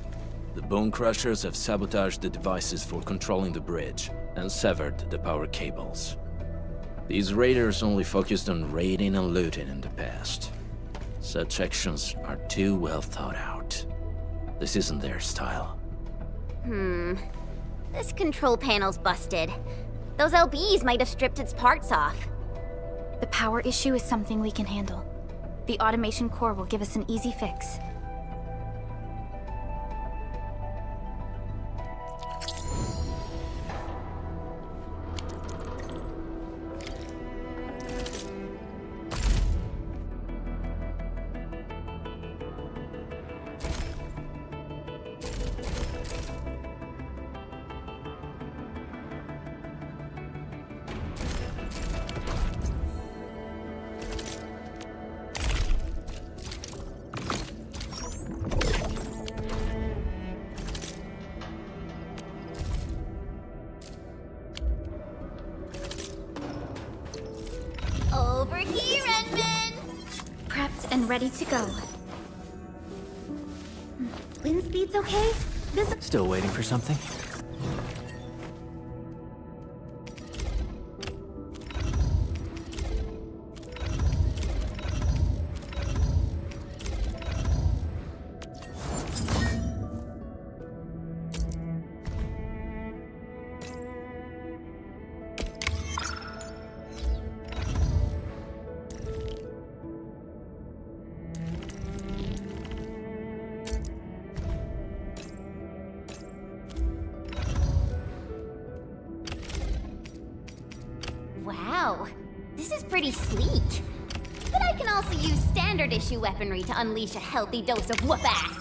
The Bone Crushers have sabotaged the devices for controlling the bridge, and severed the power cables. These raiders only focused on raiding and looting in the past. Such actions are too well thought out. This isn't their style. This control panel's busted. Those LBs might have stripped its parts off. The power issue is something we can handle. The automation core will give us an easy fix. Over here, Endman! Prepped and ready to go. Wind speed's okay? Still waiting for something? Wow, this is pretty sleek. But I can also use standard issue weaponry to unleash a healthy dose of whoop-ass.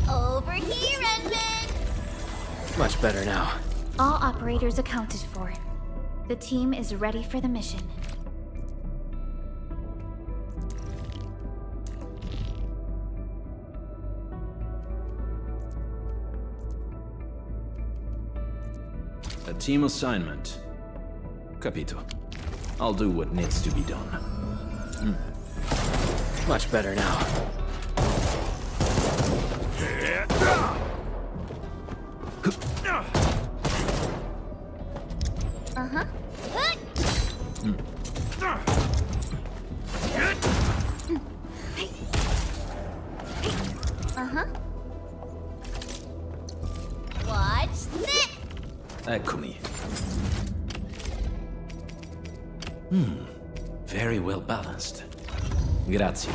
Over here, Endman! Much better now. All operators accounted for. The team is ready for the mission. A team assignment. Capito. I'll do what needs to be done. Much better now. Uh-huh. Uh-huh. Watch this! Eccomi. Very well balanced. Grazie.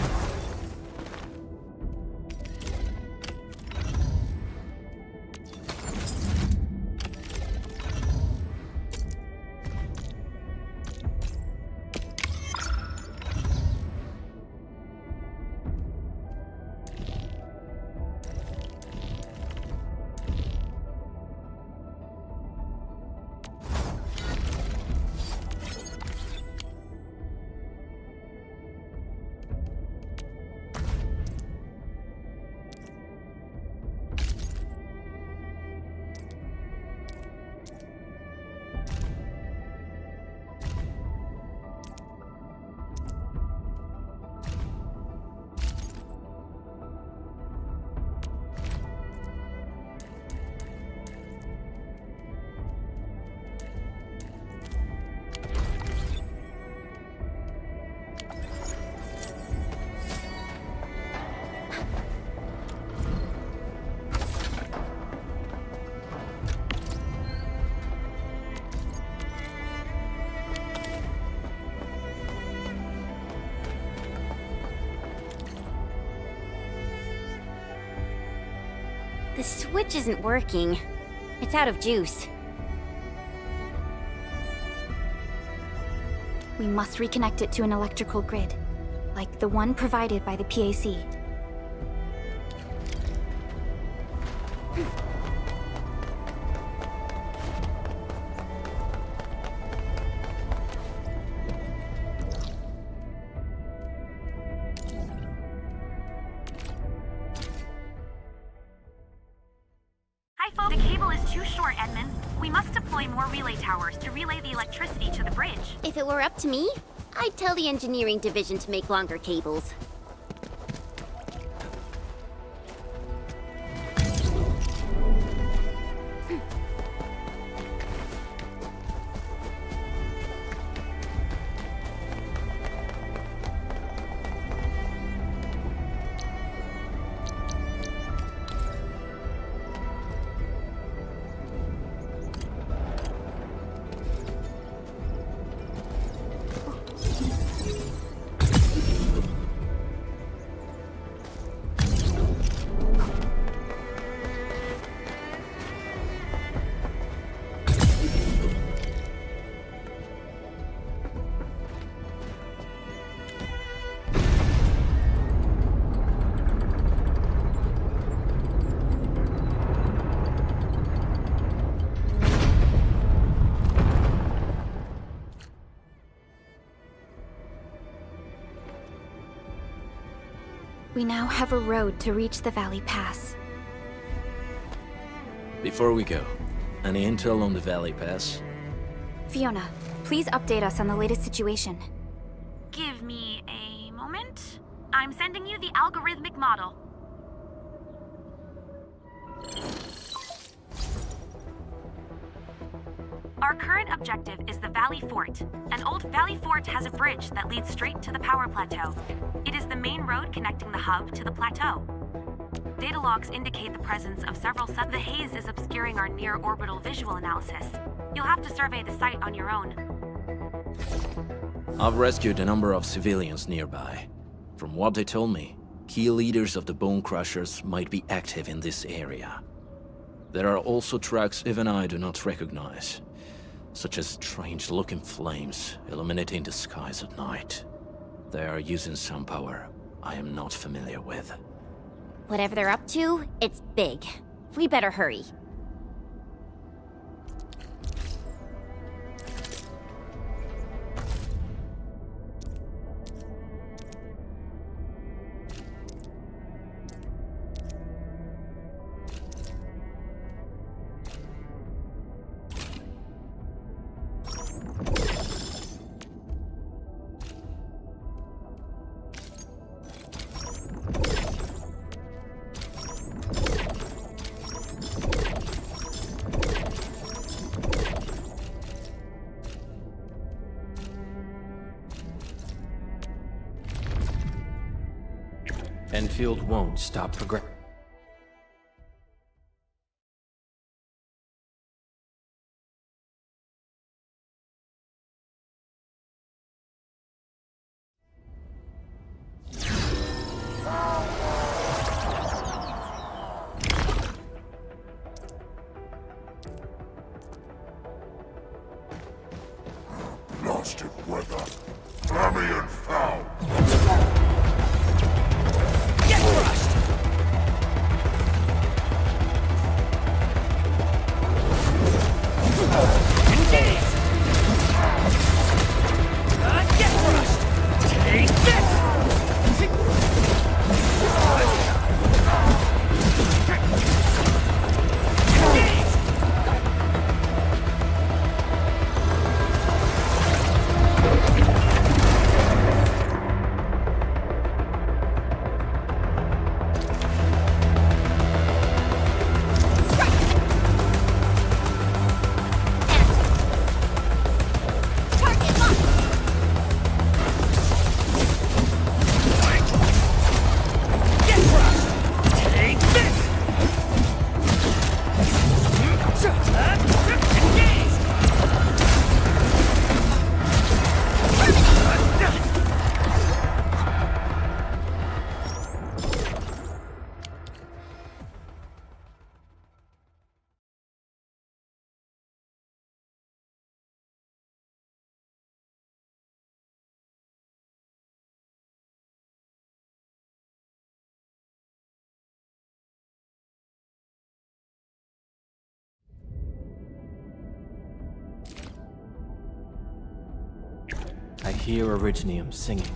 switch isn't working. It's out of juice. We must reconnect it to an electrical grid, like the one provided by the PAC. Hi, folks. The cable is too short, Edmund. We must deploy more relay towers to relay the electricity to the bridge. If it were up to me, I'd tell the engineering division to make longer cables. We now have a road to reach the Valley Pass. Before we go, any intel on the Valley Pass? Fiona, please update us on the latest situation. Give me a moment. I'm sending you the algorithmic model. Our current objective is the Valley Fort. An old Valley Fort has a bridge that leads straight to the power plateau. It is the main road connecting the hub to the plateau. Data logs indicate the presence of several The haze is obscuring our near-orbital visual analysis. You'll have to survey the site on your own. I've rescued a number of civilians nearby. From what they told me, key leaders of the Bone Crushers might be active in this area. There are also tracks even I do not recognize, such as strange-looking flames illuminating the skies at night. They are using some power I am not familiar with. Whatever they're up to, it's big. We better hurry. Enfield won't stop progress. Blasted weather. Clammy and foul. Get crushed! Engage! Get crushed! Take this! hear Originium singing.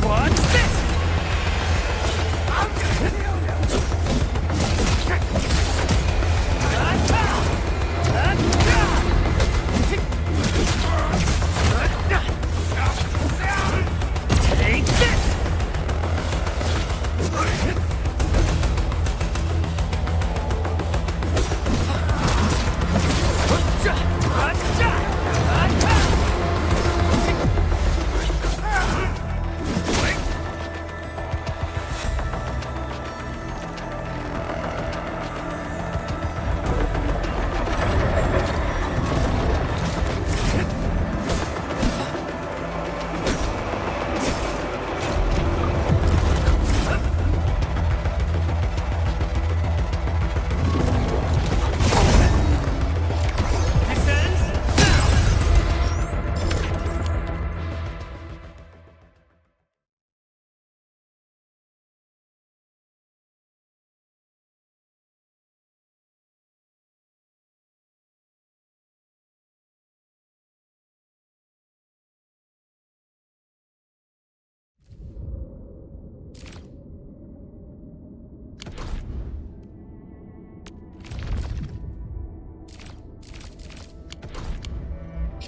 What's this? Take this!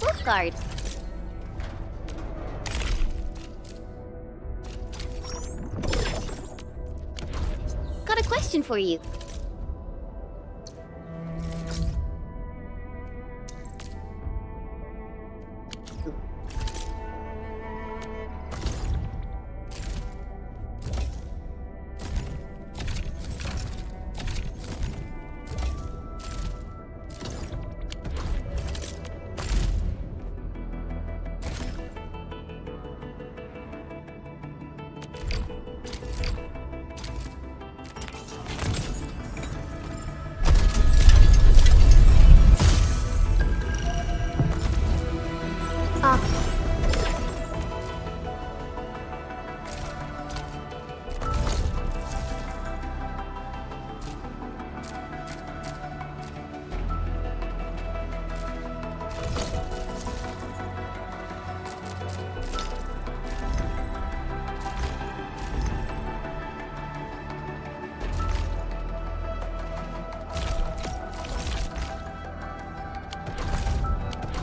Wolfguard. Got a question for you.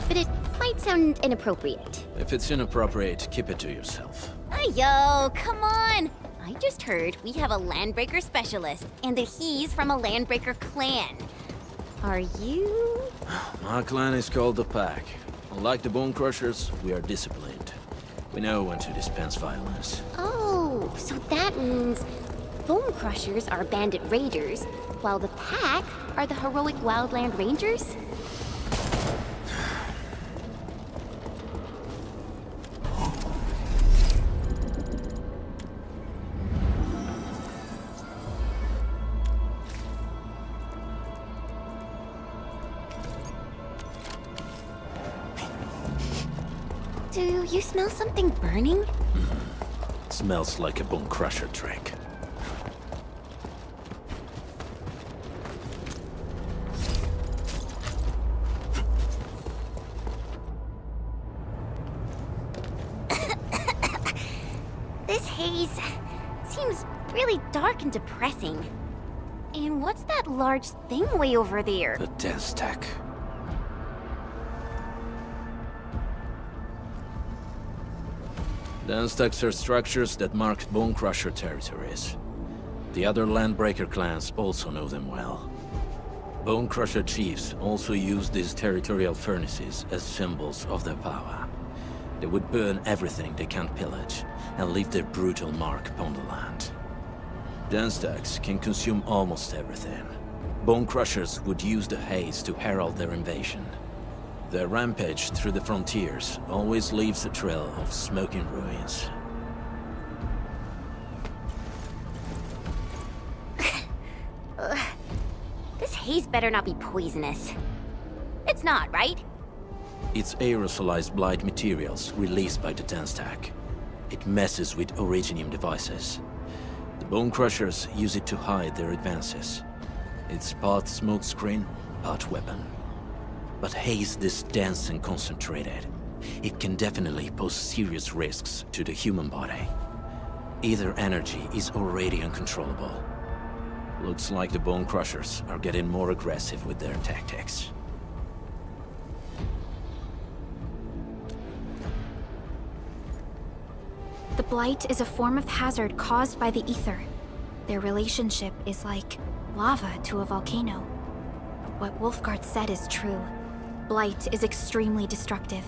But it might sound inappropriate. If it's inappropriate, keep it to yourself. Yo, come on! I just heard we have a Landbreaker specialist, and that he's from a Landbreaker clan. Are you? My clan is called the Pack. Unlike the Bone Crushers, we are disciplined. We know when to dispense violence. Oh, so that means Bone Crushers are bandit raiders, while the Pack are the heroic Wildland Rangers? Do you smell something burning? Smells like a Bone Crusher trick. This haze seems really dark and depressing. And what's that large thing way over there? The dense tech. Dense techs are structures that mark Bone Crusher territories. The other Landbreaker clans also know them well. Bone Crusher chiefs also use these territorial furnaces as symbols of their power. They would burn everything they can't pillage, and leave their brutal mark upon the land. Dense techs can consume almost everything. Bone Crushers would use the haze to herald their invasion. Their rampage through the frontiers always leaves a trail of smoking ruins. haze better not be poisonous. It's not, right? It's aerosolized blight materials released by the Denstack. It messes with originium devices. The Bone Crushers use it to hide their advances. It's part smokescreen, part weapon. But haze this dense and concentrated. It can definitely pose serious risks to the human body. Either energy is already uncontrollable. Looks like the Bone Crushers are getting more aggressive with their tactics. The Blight is a form of hazard caused by the ether. Their relationship is like lava to a volcano. What Wolfguard said is true. Blight is extremely destructive.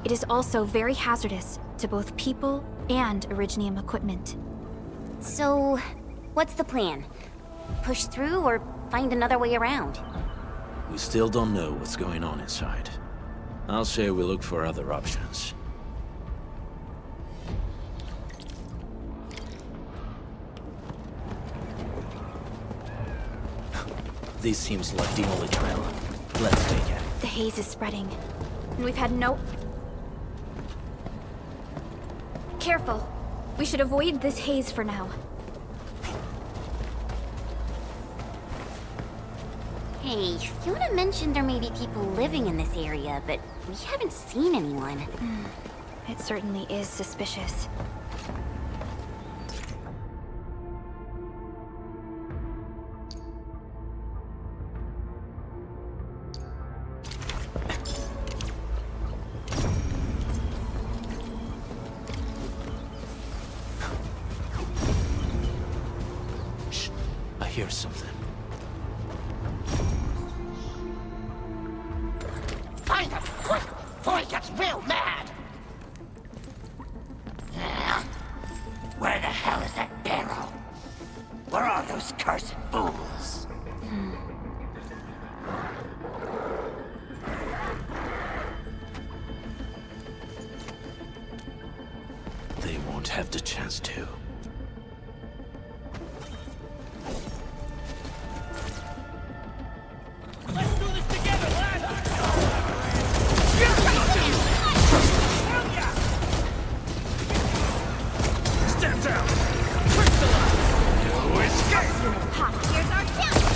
It is also very hazardous to both people and Originium equipment. So, what's the plan? Push through or find another way around? We still don't know what's going on inside. I'll say we look for other options. This seems like the only trail. Let's take it. The haze is spreading, and we've had no... Careful. We should avoid this haze for now. Hey, Fiona mentioned there may be people living in this area, but we haven't seen anyone. It certainly is suspicious. I hear something. Find him, quick, before he gets real mad! Where the hell is that barrel? Where are those cursed fools? They won't have the chance to. Let's do this together, lad! Stand down! Crystallize! No escape! Ha! Here's our chance!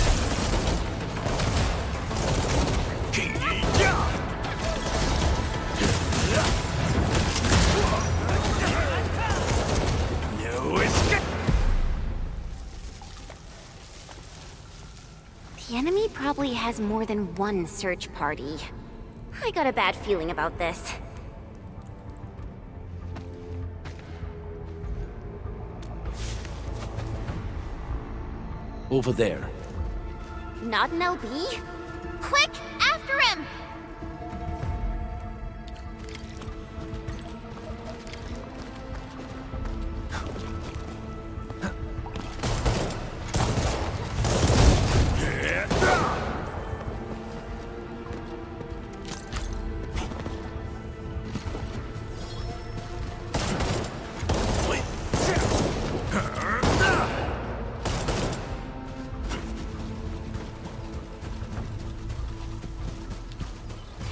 No escape! The enemy probably has more than one search party. I got a bad feeling about this. Over there. Not an LB? Quick, after him!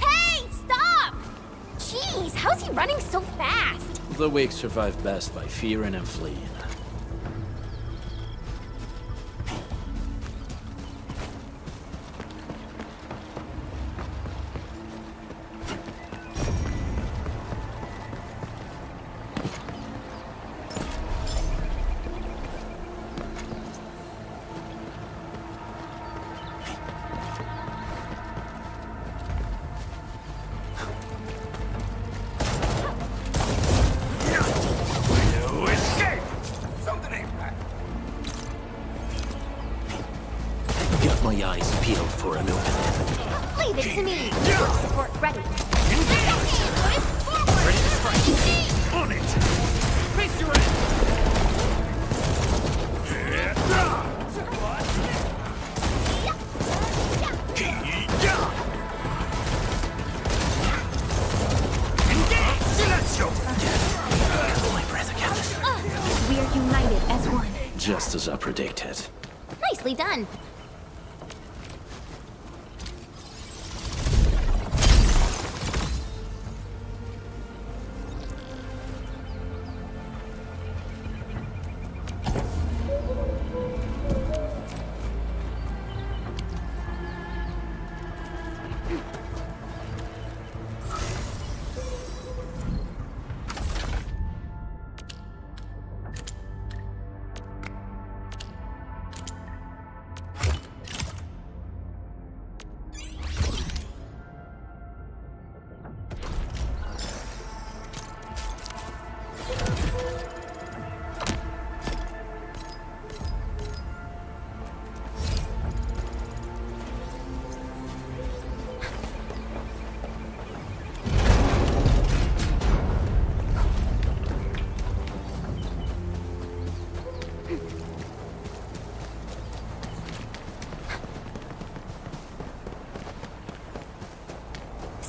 Hey, stop! Jeez, how's he running so fast? The weak survive best by fearing and fleeing. No escape! Something ain't right. Got my eyes peeled for an opening. Leave it to me! Support ready. Ready to strike. On it! Face your Got my breath again. We are united as one. Just as I predicted. Nicely done.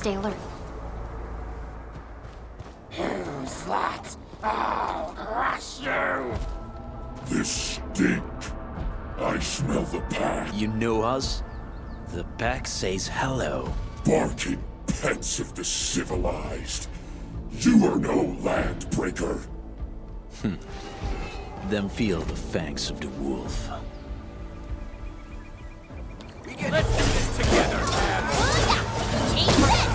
stay alert. Who's that? I'll crush you! This stink. I smell the pack. You know us? The pack says hello. Barking pets of the civilized. You are no landbreaker. Then feel the fangs of the wolf. Let's do this together, man! Take this!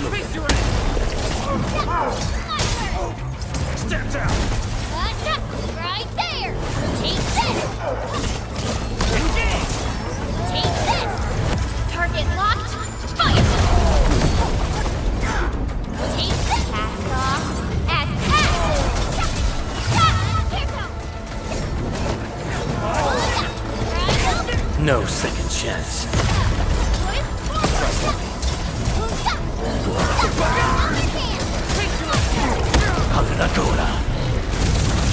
Face your Step down! Right there! Take this! Take this! Target locked! Fire! Take this! Cast off! As cast! Here comes! No second chance.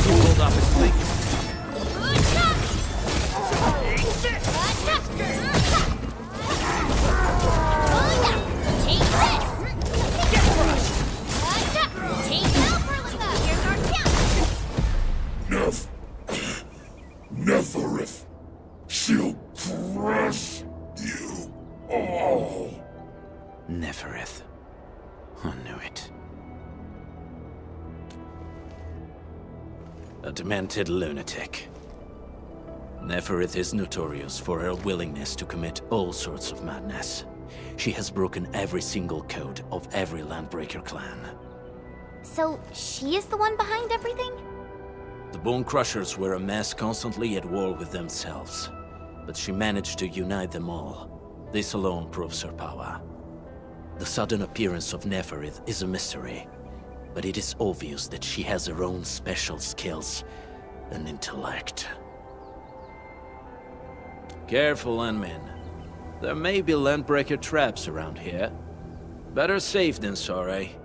Hold off his sleep. Take this! Get crushed! Take Alberlica! Here's our chance! Neferith. She'll crush you all. Neferith. I knew it. A demented lunatic. Neferith is notorious for her willingness to commit all sorts of madness. She has broken every single code of every Landbreaker clan. So, she is the one behind everything? The Bone Crushers were a mess constantly at war with themselves, but she managed to unite them all. This alone proves her power. The sudden appearance of Neferith is a mystery, but it is obvious that she has her own special skills and intellect. Careful, Landmen. There may be Landbreaker traps around here. Better safe than sorry.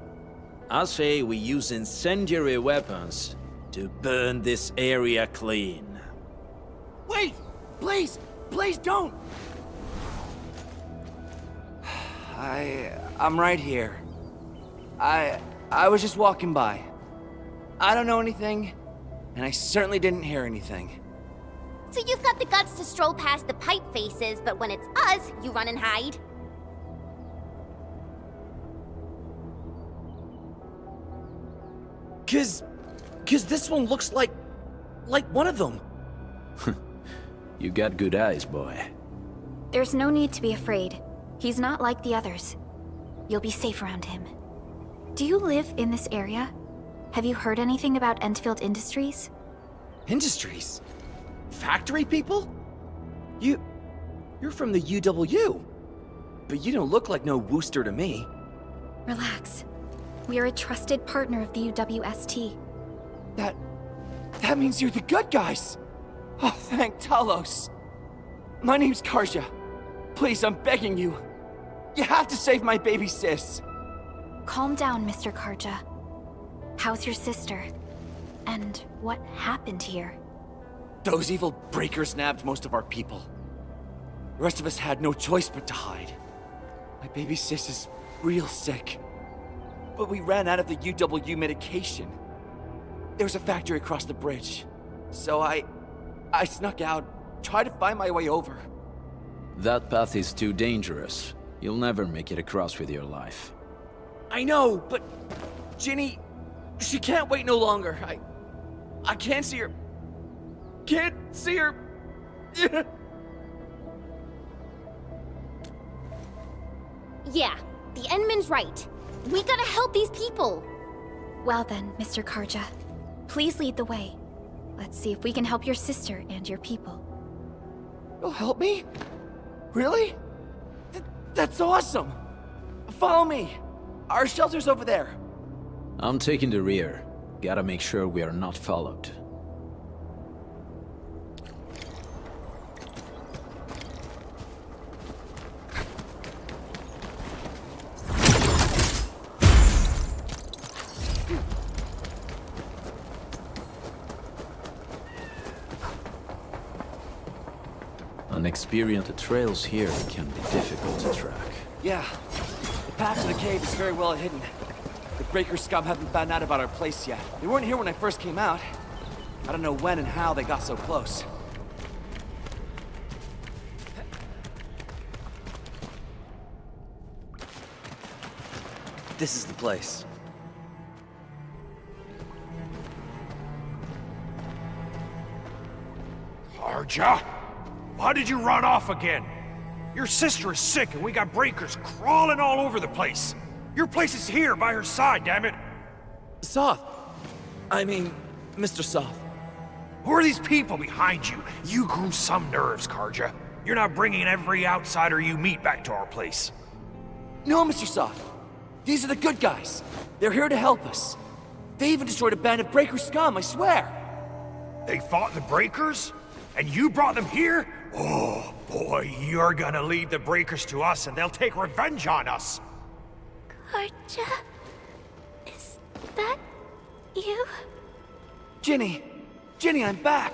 I say we use incendiary weapons to burn this area clean. Wait! Please! Please don't! I'm right here. I was just walking by. I don't know anything, and I certainly didn't hear anything. So you've got the guts to stroll past the pipe faces, but when it's us, you run and hide? Cause this one looks like one of them. You got good eyes, boy. There's no need to be afraid. He's not like the others. You'll be safe around him. Do you live in this area? Have you heard anything about Endfield Industries? Industries? Factory people? You're from the UW. But you don't look like no Wooster to me. Relax. We are a trusted partner of the UWST. That means you're the good guys. Oh, thank Talos. My name's Karja. Please, I'm begging you. You have to save my baby sis. Calm down, Mr. Karja. How's your sister? And what happened here? Those evil breakers nabbed most of our people. The rest of us had no choice but to hide. My baby sis is real sick. But we ran out of the UW medication. There was a factory across the bridge. So I snuck out, tried to find my way over. That path is too dangerous. You'll never make it across with your life. I know, but Ginny, she can't wait no longer. I can't see her. Can't see her. Yeah, the Endman's right. We gotta help these people. Well then, Mr. Karja, please lead the way. Let's see if we can help your sister and your people. You'll help me? Really? That's awesome! Follow me! Our shelter's over there. I'm taking the rear. Gotta make sure we are not followed. Unexperienced trails here can be difficult to track. Yeah. The path to the cave is very well hidden. The Breaker scum haven't found out about our place yet. They weren't here when I first came out. I don't know when and how they got so close. This is the place. Karja? Why did you run off again? Your sister is sick and we got breakers crawling all over the place. Your place is here by her side, damn it. Soth. I mean, Mr. Soth. Who are these people behind you? You grew some nerves, Karja. You're not bringing every outsider you meet back to our place. No, Mr. Soth. These are the good guys. They're here to help us. They even destroyed a band of Breaker scum, I swear. They fought the Breakers? And you brought them here? Oh, boy, you're gonna lead the Breakers to us and they'll take revenge on us. Karja? Is that you? Ginny! Ginny, I'm back!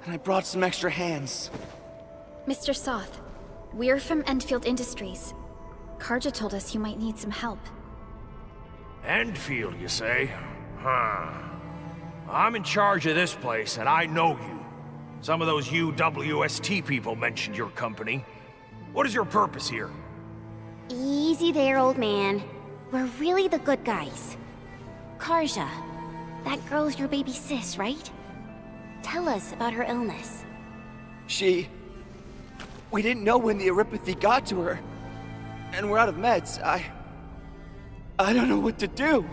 And I brought some extra hands. Mr. Soth, we're from Endfield Industries. Karja told us you might need some help. Endfield, you say? Huh. I'm in charge of this place, and I know you. Some of those UWST people mentioned your company. What is your purpose here? Easy there, old man. We're really the good guys. Karja, that girl's your baby sis, right? Tell us about her illness. We didn't know when the Aripathy got to her. And we're out of meds. I don't know what to do.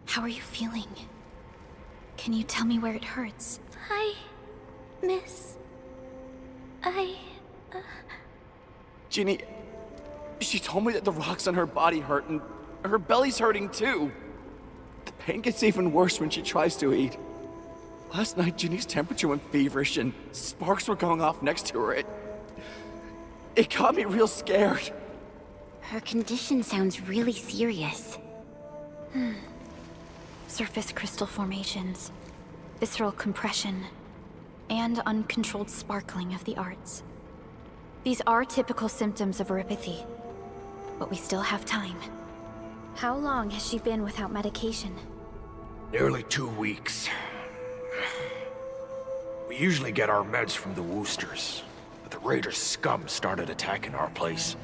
How are you feeling? Can you tell me where it hurts? Hi, miss. Ginny, she told me that the rocks on her body hurt and her belly's hurting too. The pain gets even worse when she tries to eat. Last night, Ginny's temperature went feverish and sparks were going off next to her. It got me real scared. Her condition sounds really serious. Surface crystal formations, visceral compression, and uncontrolled sparkling of the arts. These are typical symptoms of Aripathy, but we still have time. How long has she been without medication? Nearly 2 weeks. We usually get our meds from the Woosters, but the Raiders' scum started attacking our place.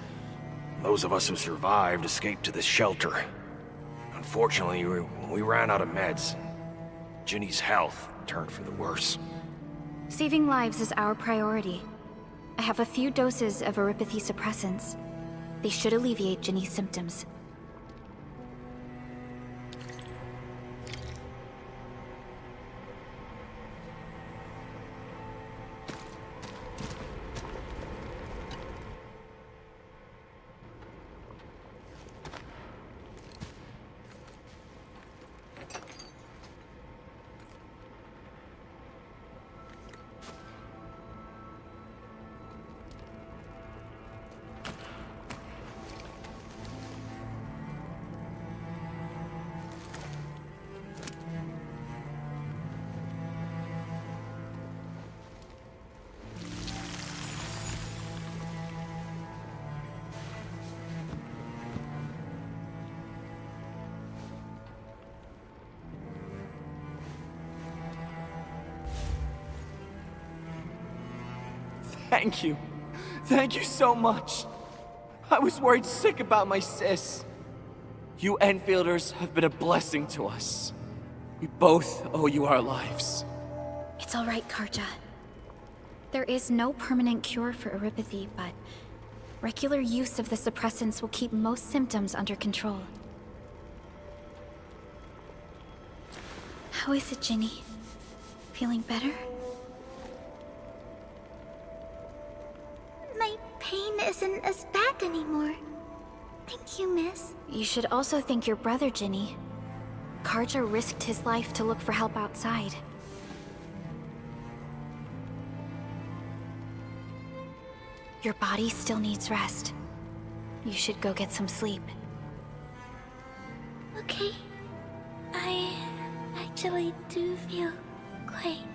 Those of us who survived escaped to this shelter. Unfortunately, we ran out of meds. Ginny's health turned for the worse. Saving lives is our priority. I have a few doses of Aripathy suppressants. They should alleviate Ginny's symptoms. Thank you. Thank you so much. I was worried sick about my sis. You Enfielders have been a blessing to us. We both owe you our lives. It's all right, Karja. There is no permanent cure for Aripathy, but regular use of the suppressants will keep most symptoms under control. How is it, Ginny? Feeling better? My pain isn't as bad anymore. Thank you, miss. You should also thank your brother, Ginny. Karja risked his life to look for help outside. Your body still needs rest. You should go get some sleep. Okay. I I actually do feel quite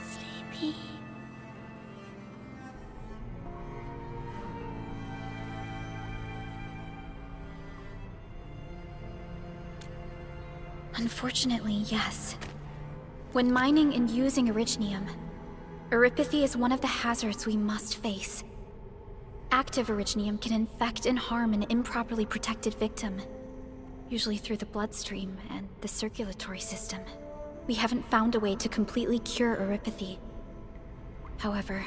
sleepy. Unfortunately, yes. When mining and using Originium, Oripathy is one of the hazards we must face. Active Originium can infect and harm an improperly protected victim, usually through the bloodstream and the circulatory system. We haven't found a way to completely cure Oripathy. However,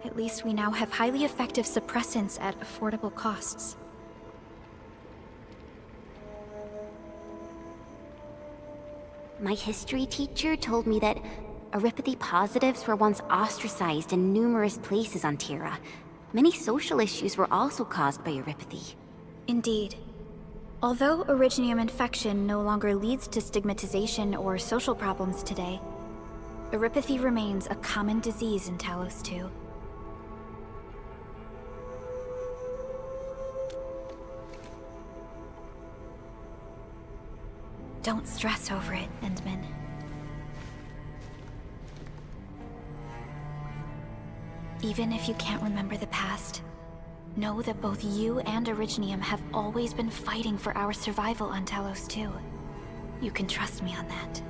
at least we now have highly effective suppressants at affordable costs. My history teacher told me that Oripathy positives were once ostracized in numerous places on Terra. Many social issues were also caused by Oripathy. Indeed. Although Originium infection no longer leads to stigmatization or social problems today, Oripathy remains a common disease in Talos 2. Don't stress over it, Endman. Even if you can't remember the past, know that both you and Originium have always been fighting for our survival on Talos 2. You can trust me on that.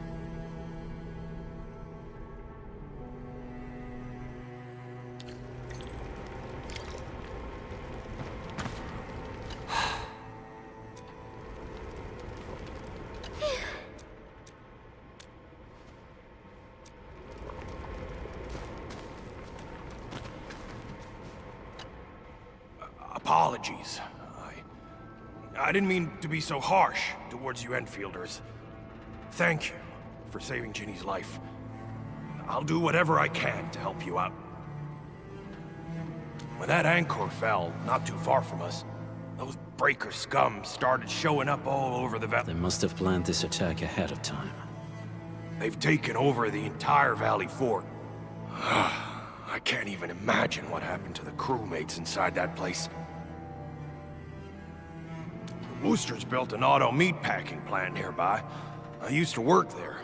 Apologies. I didn't mean to be so harsh towards you Enfielders. Thank you for saving Ginny's life. I'll do whatever I can to help you out. When that anchor fell not too far from us, those breaker scum started showing up all over the valley. They must have planned this attack ahead of time. They've taken over the entire Valley Fort. I can't even imagine what happened to the crewmates inside that place. The Woosters built an auto meatpacking plant nearby. I used to work there.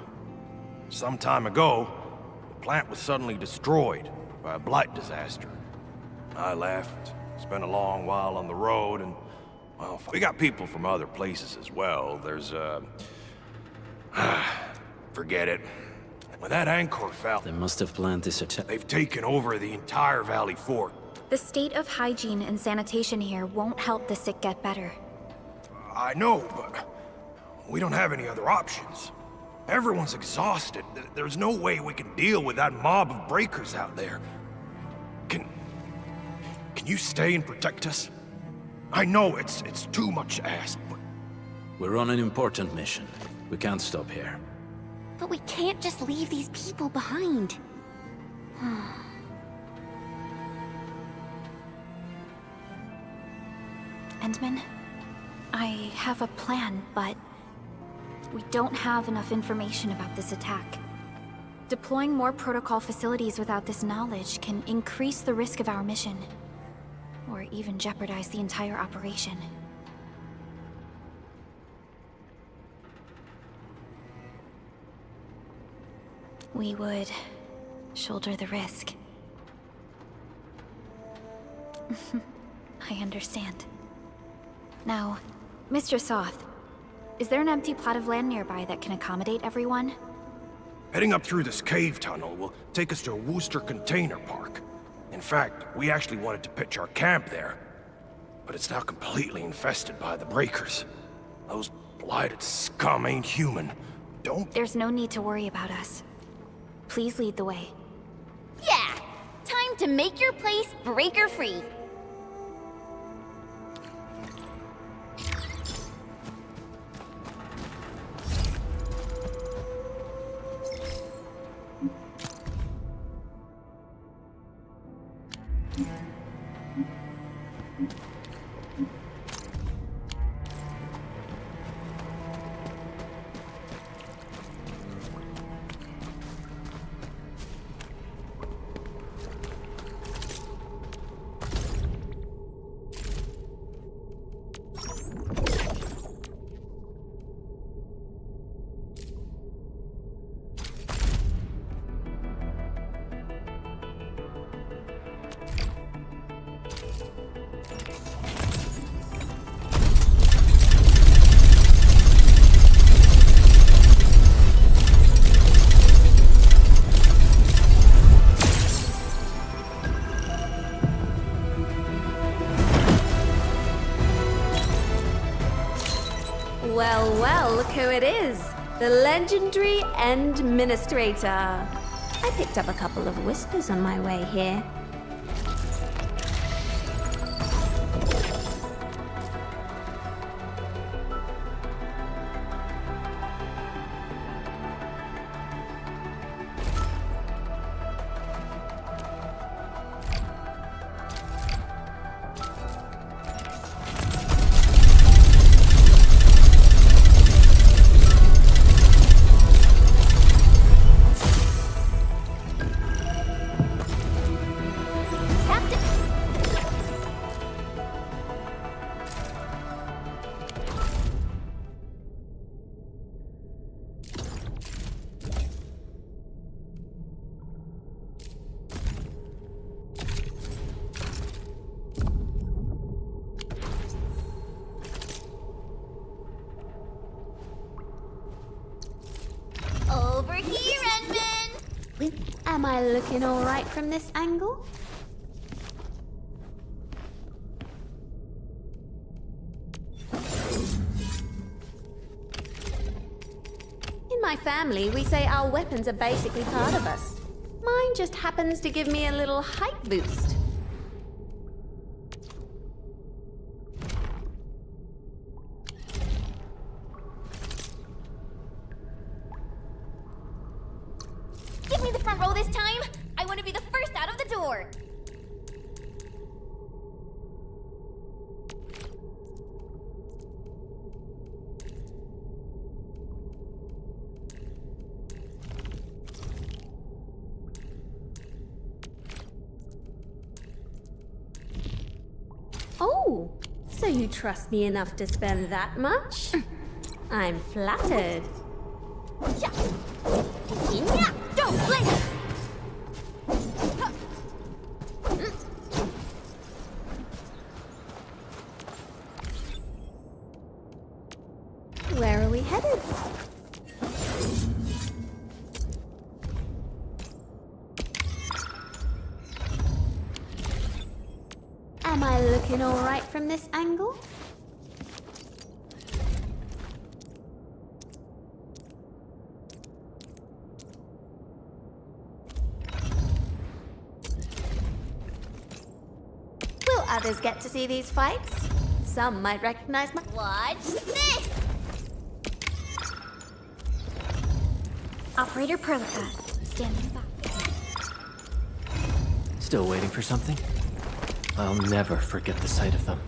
Some time ago, the plant was suddenly destroyed by a blight disaster. I left, spent a long while on the road, and, well, we got people from other places as well. There's, forget it. When that anchor fell... They must have planned this attack. They've taken over the entire Valley Fort. The state of hygiene and sanitation here won't help the sick get better. I know, but we don't have any other options. Everyone's exhausted. There's no way we can deal with that mob of breakers out there. Can you stay and protect us? I know it's too much to ask, but... We're on an important mission. We can't stop here. But we can't just leave these people behind. Endman, I have a plan, but we don't have enough information about this attack. Deploying more protocol facilities without this knowledge can increase the risk of our mission, or even jeopardize the entire operation. We would shoulder the risk. I understand. Now, Mr. Soth, is there an empty plot of land nearby that can accommodate everyone? Heading up through this cave tunnel will take us to a Wooster container park. In fact, we actually wanted to pitch our camp there, but it's now completely infested by the breakers. Those blighted scum ain't human. There's no need to worry about us. Please lead the way. Yeah! Time to make your place breaker-free. Well, well, look who it is. The legendary Administrator. I picked up a couple of whispers on my way here. Over here, Edmund! Am I looking alright from this angle? In my family, we say our weapons are basically part of us. Mine just happens to give me a little height boost. Give me the front row this time! I want to be the first out of the door! Oh, so you trust me enough to spend that much? I'm flattered. Yeah, don't blink! Where are we headed? Am I looking alright from this angle? Will others get to see these fights? Some might recognize my— Watch this! Operator Perlica, standing by. Still waiting for something? I'll never forget the sight of them.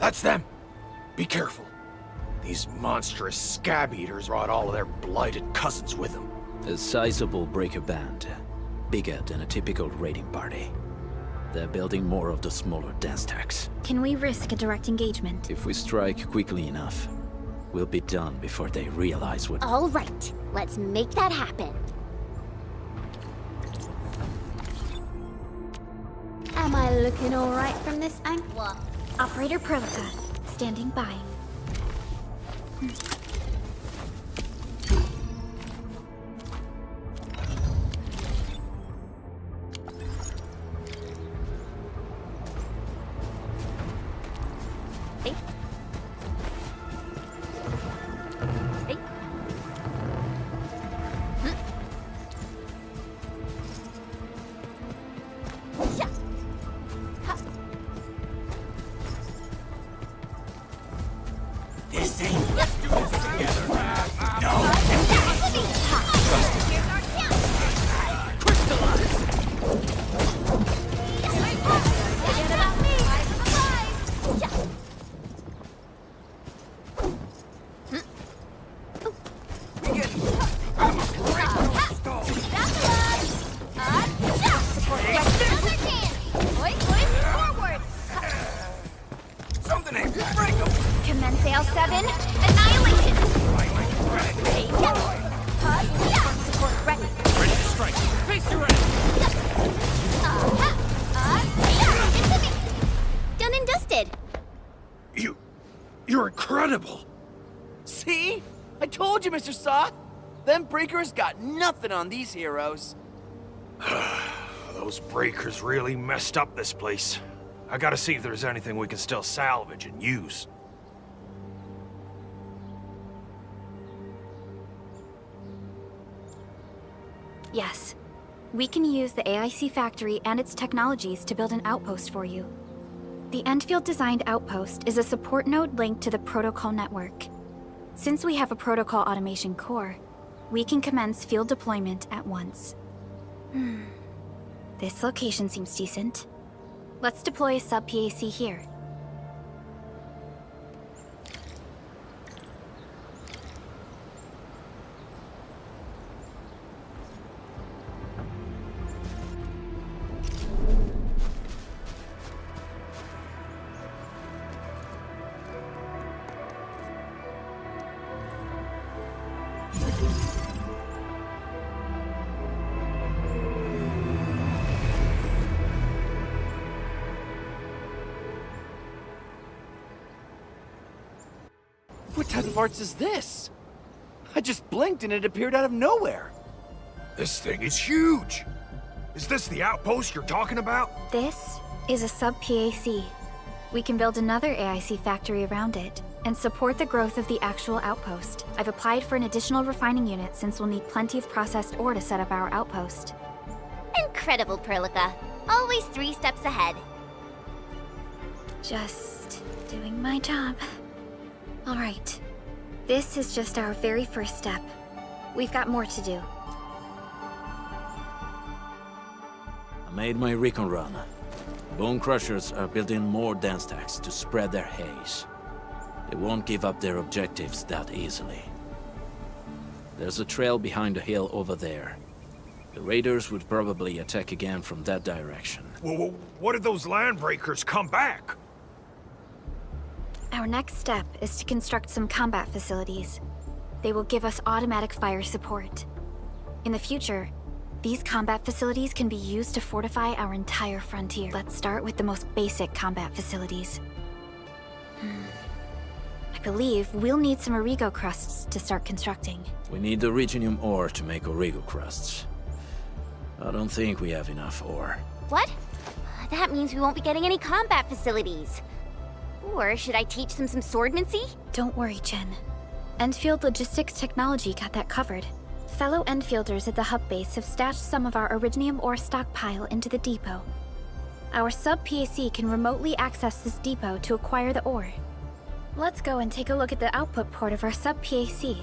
That's them! Be careful. These monstrous scab eaters brought all of their blighted cousins with them. A sizable breaker band. Bigger than a typical raiding party. They're building more of the smaller dance tags. Can we risk a direct engagement? If we strike quickly enough, we'll be done before they realize what— All right, let's make that happen. Am I looking all right from this angle? Operator Prolica, standing by. Hey. Hey. Yeah. This ain't. Let's do this together. No. Commence AL7, annihilation! Support ready. Ready to strike. Face your end! Done and dusted. You're incredible! See? I told you, Mr. Saw! Them breakers got nothing on these heroes. Those breakers really messed up this place. I gotta see if there's anything we can still salvage and use. Yes. We can use the AIC factory and its technologies to build an outpost for you. The Endfield designed outpost is a support node linked to the protocol network. Since we have a protocol automation core, we can commence field deployment at once. This location seems decent. Let's deploy a sub-PAC here. What type of arts is this? I just blinked and it appeared out of nowhere. This thing is huge! Is this the outpost you're talking about? This is a sub-PAC. We can build another AIC factory around it and support the growth of the actual outpost. I've applied for an additional refining unit since we'll need plenty of processed ore to set up our outpost. Incredible, Prolica. Always 3 steps ahead. Just doing my job. All right. This is just our very first step. We've got more to do. I made my recon run. Bone Crushers are building more dance stacks to spread their haze. They won't give up their objectives that easily. There's a trail behind the hill over there. The raiders would probably attack again from that direction. Well, what if those landbreakers come back? Our next step is to construct some combat facilities. They will give us automatic fire support. In the future, these combat facilities can be used to fortify our entire frontier. Let's start with the most basic combat facilities. I believe we'll need some Origo crusts to start constructing. We need the Originium ore to make Origo crusts. I don't think we have enough ore. What? That means we won't be getting any combat facilities. Or should I teach them some swordmancy? Don't worry, Chen. Endfield Logistics Technology got that covered. Fellow Endfielders at the hub base have stashed some of our Originium ore stockpile into the depot. Our sub-PAC can remotely access this depot to acquire the ore. Let's go and take a look at the output port of our sub-PAC.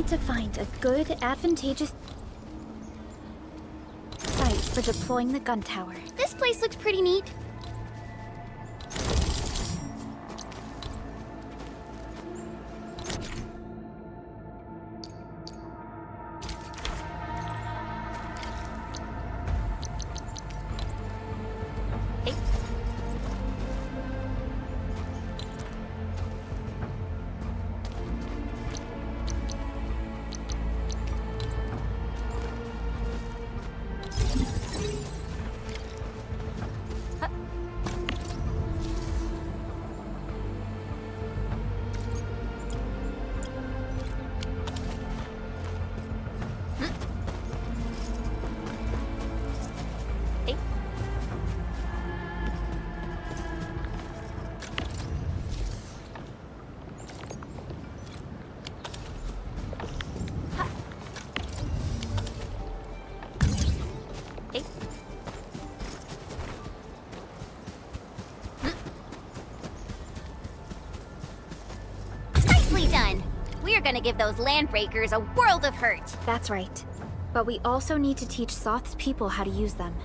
need to find a good, advantageous site for deploying the gun tower. This place looks pretty neat. Nicely done! We're gonna give those landbreakers a world of hurt. That's right. But we also need to teach Soth's people how to use them.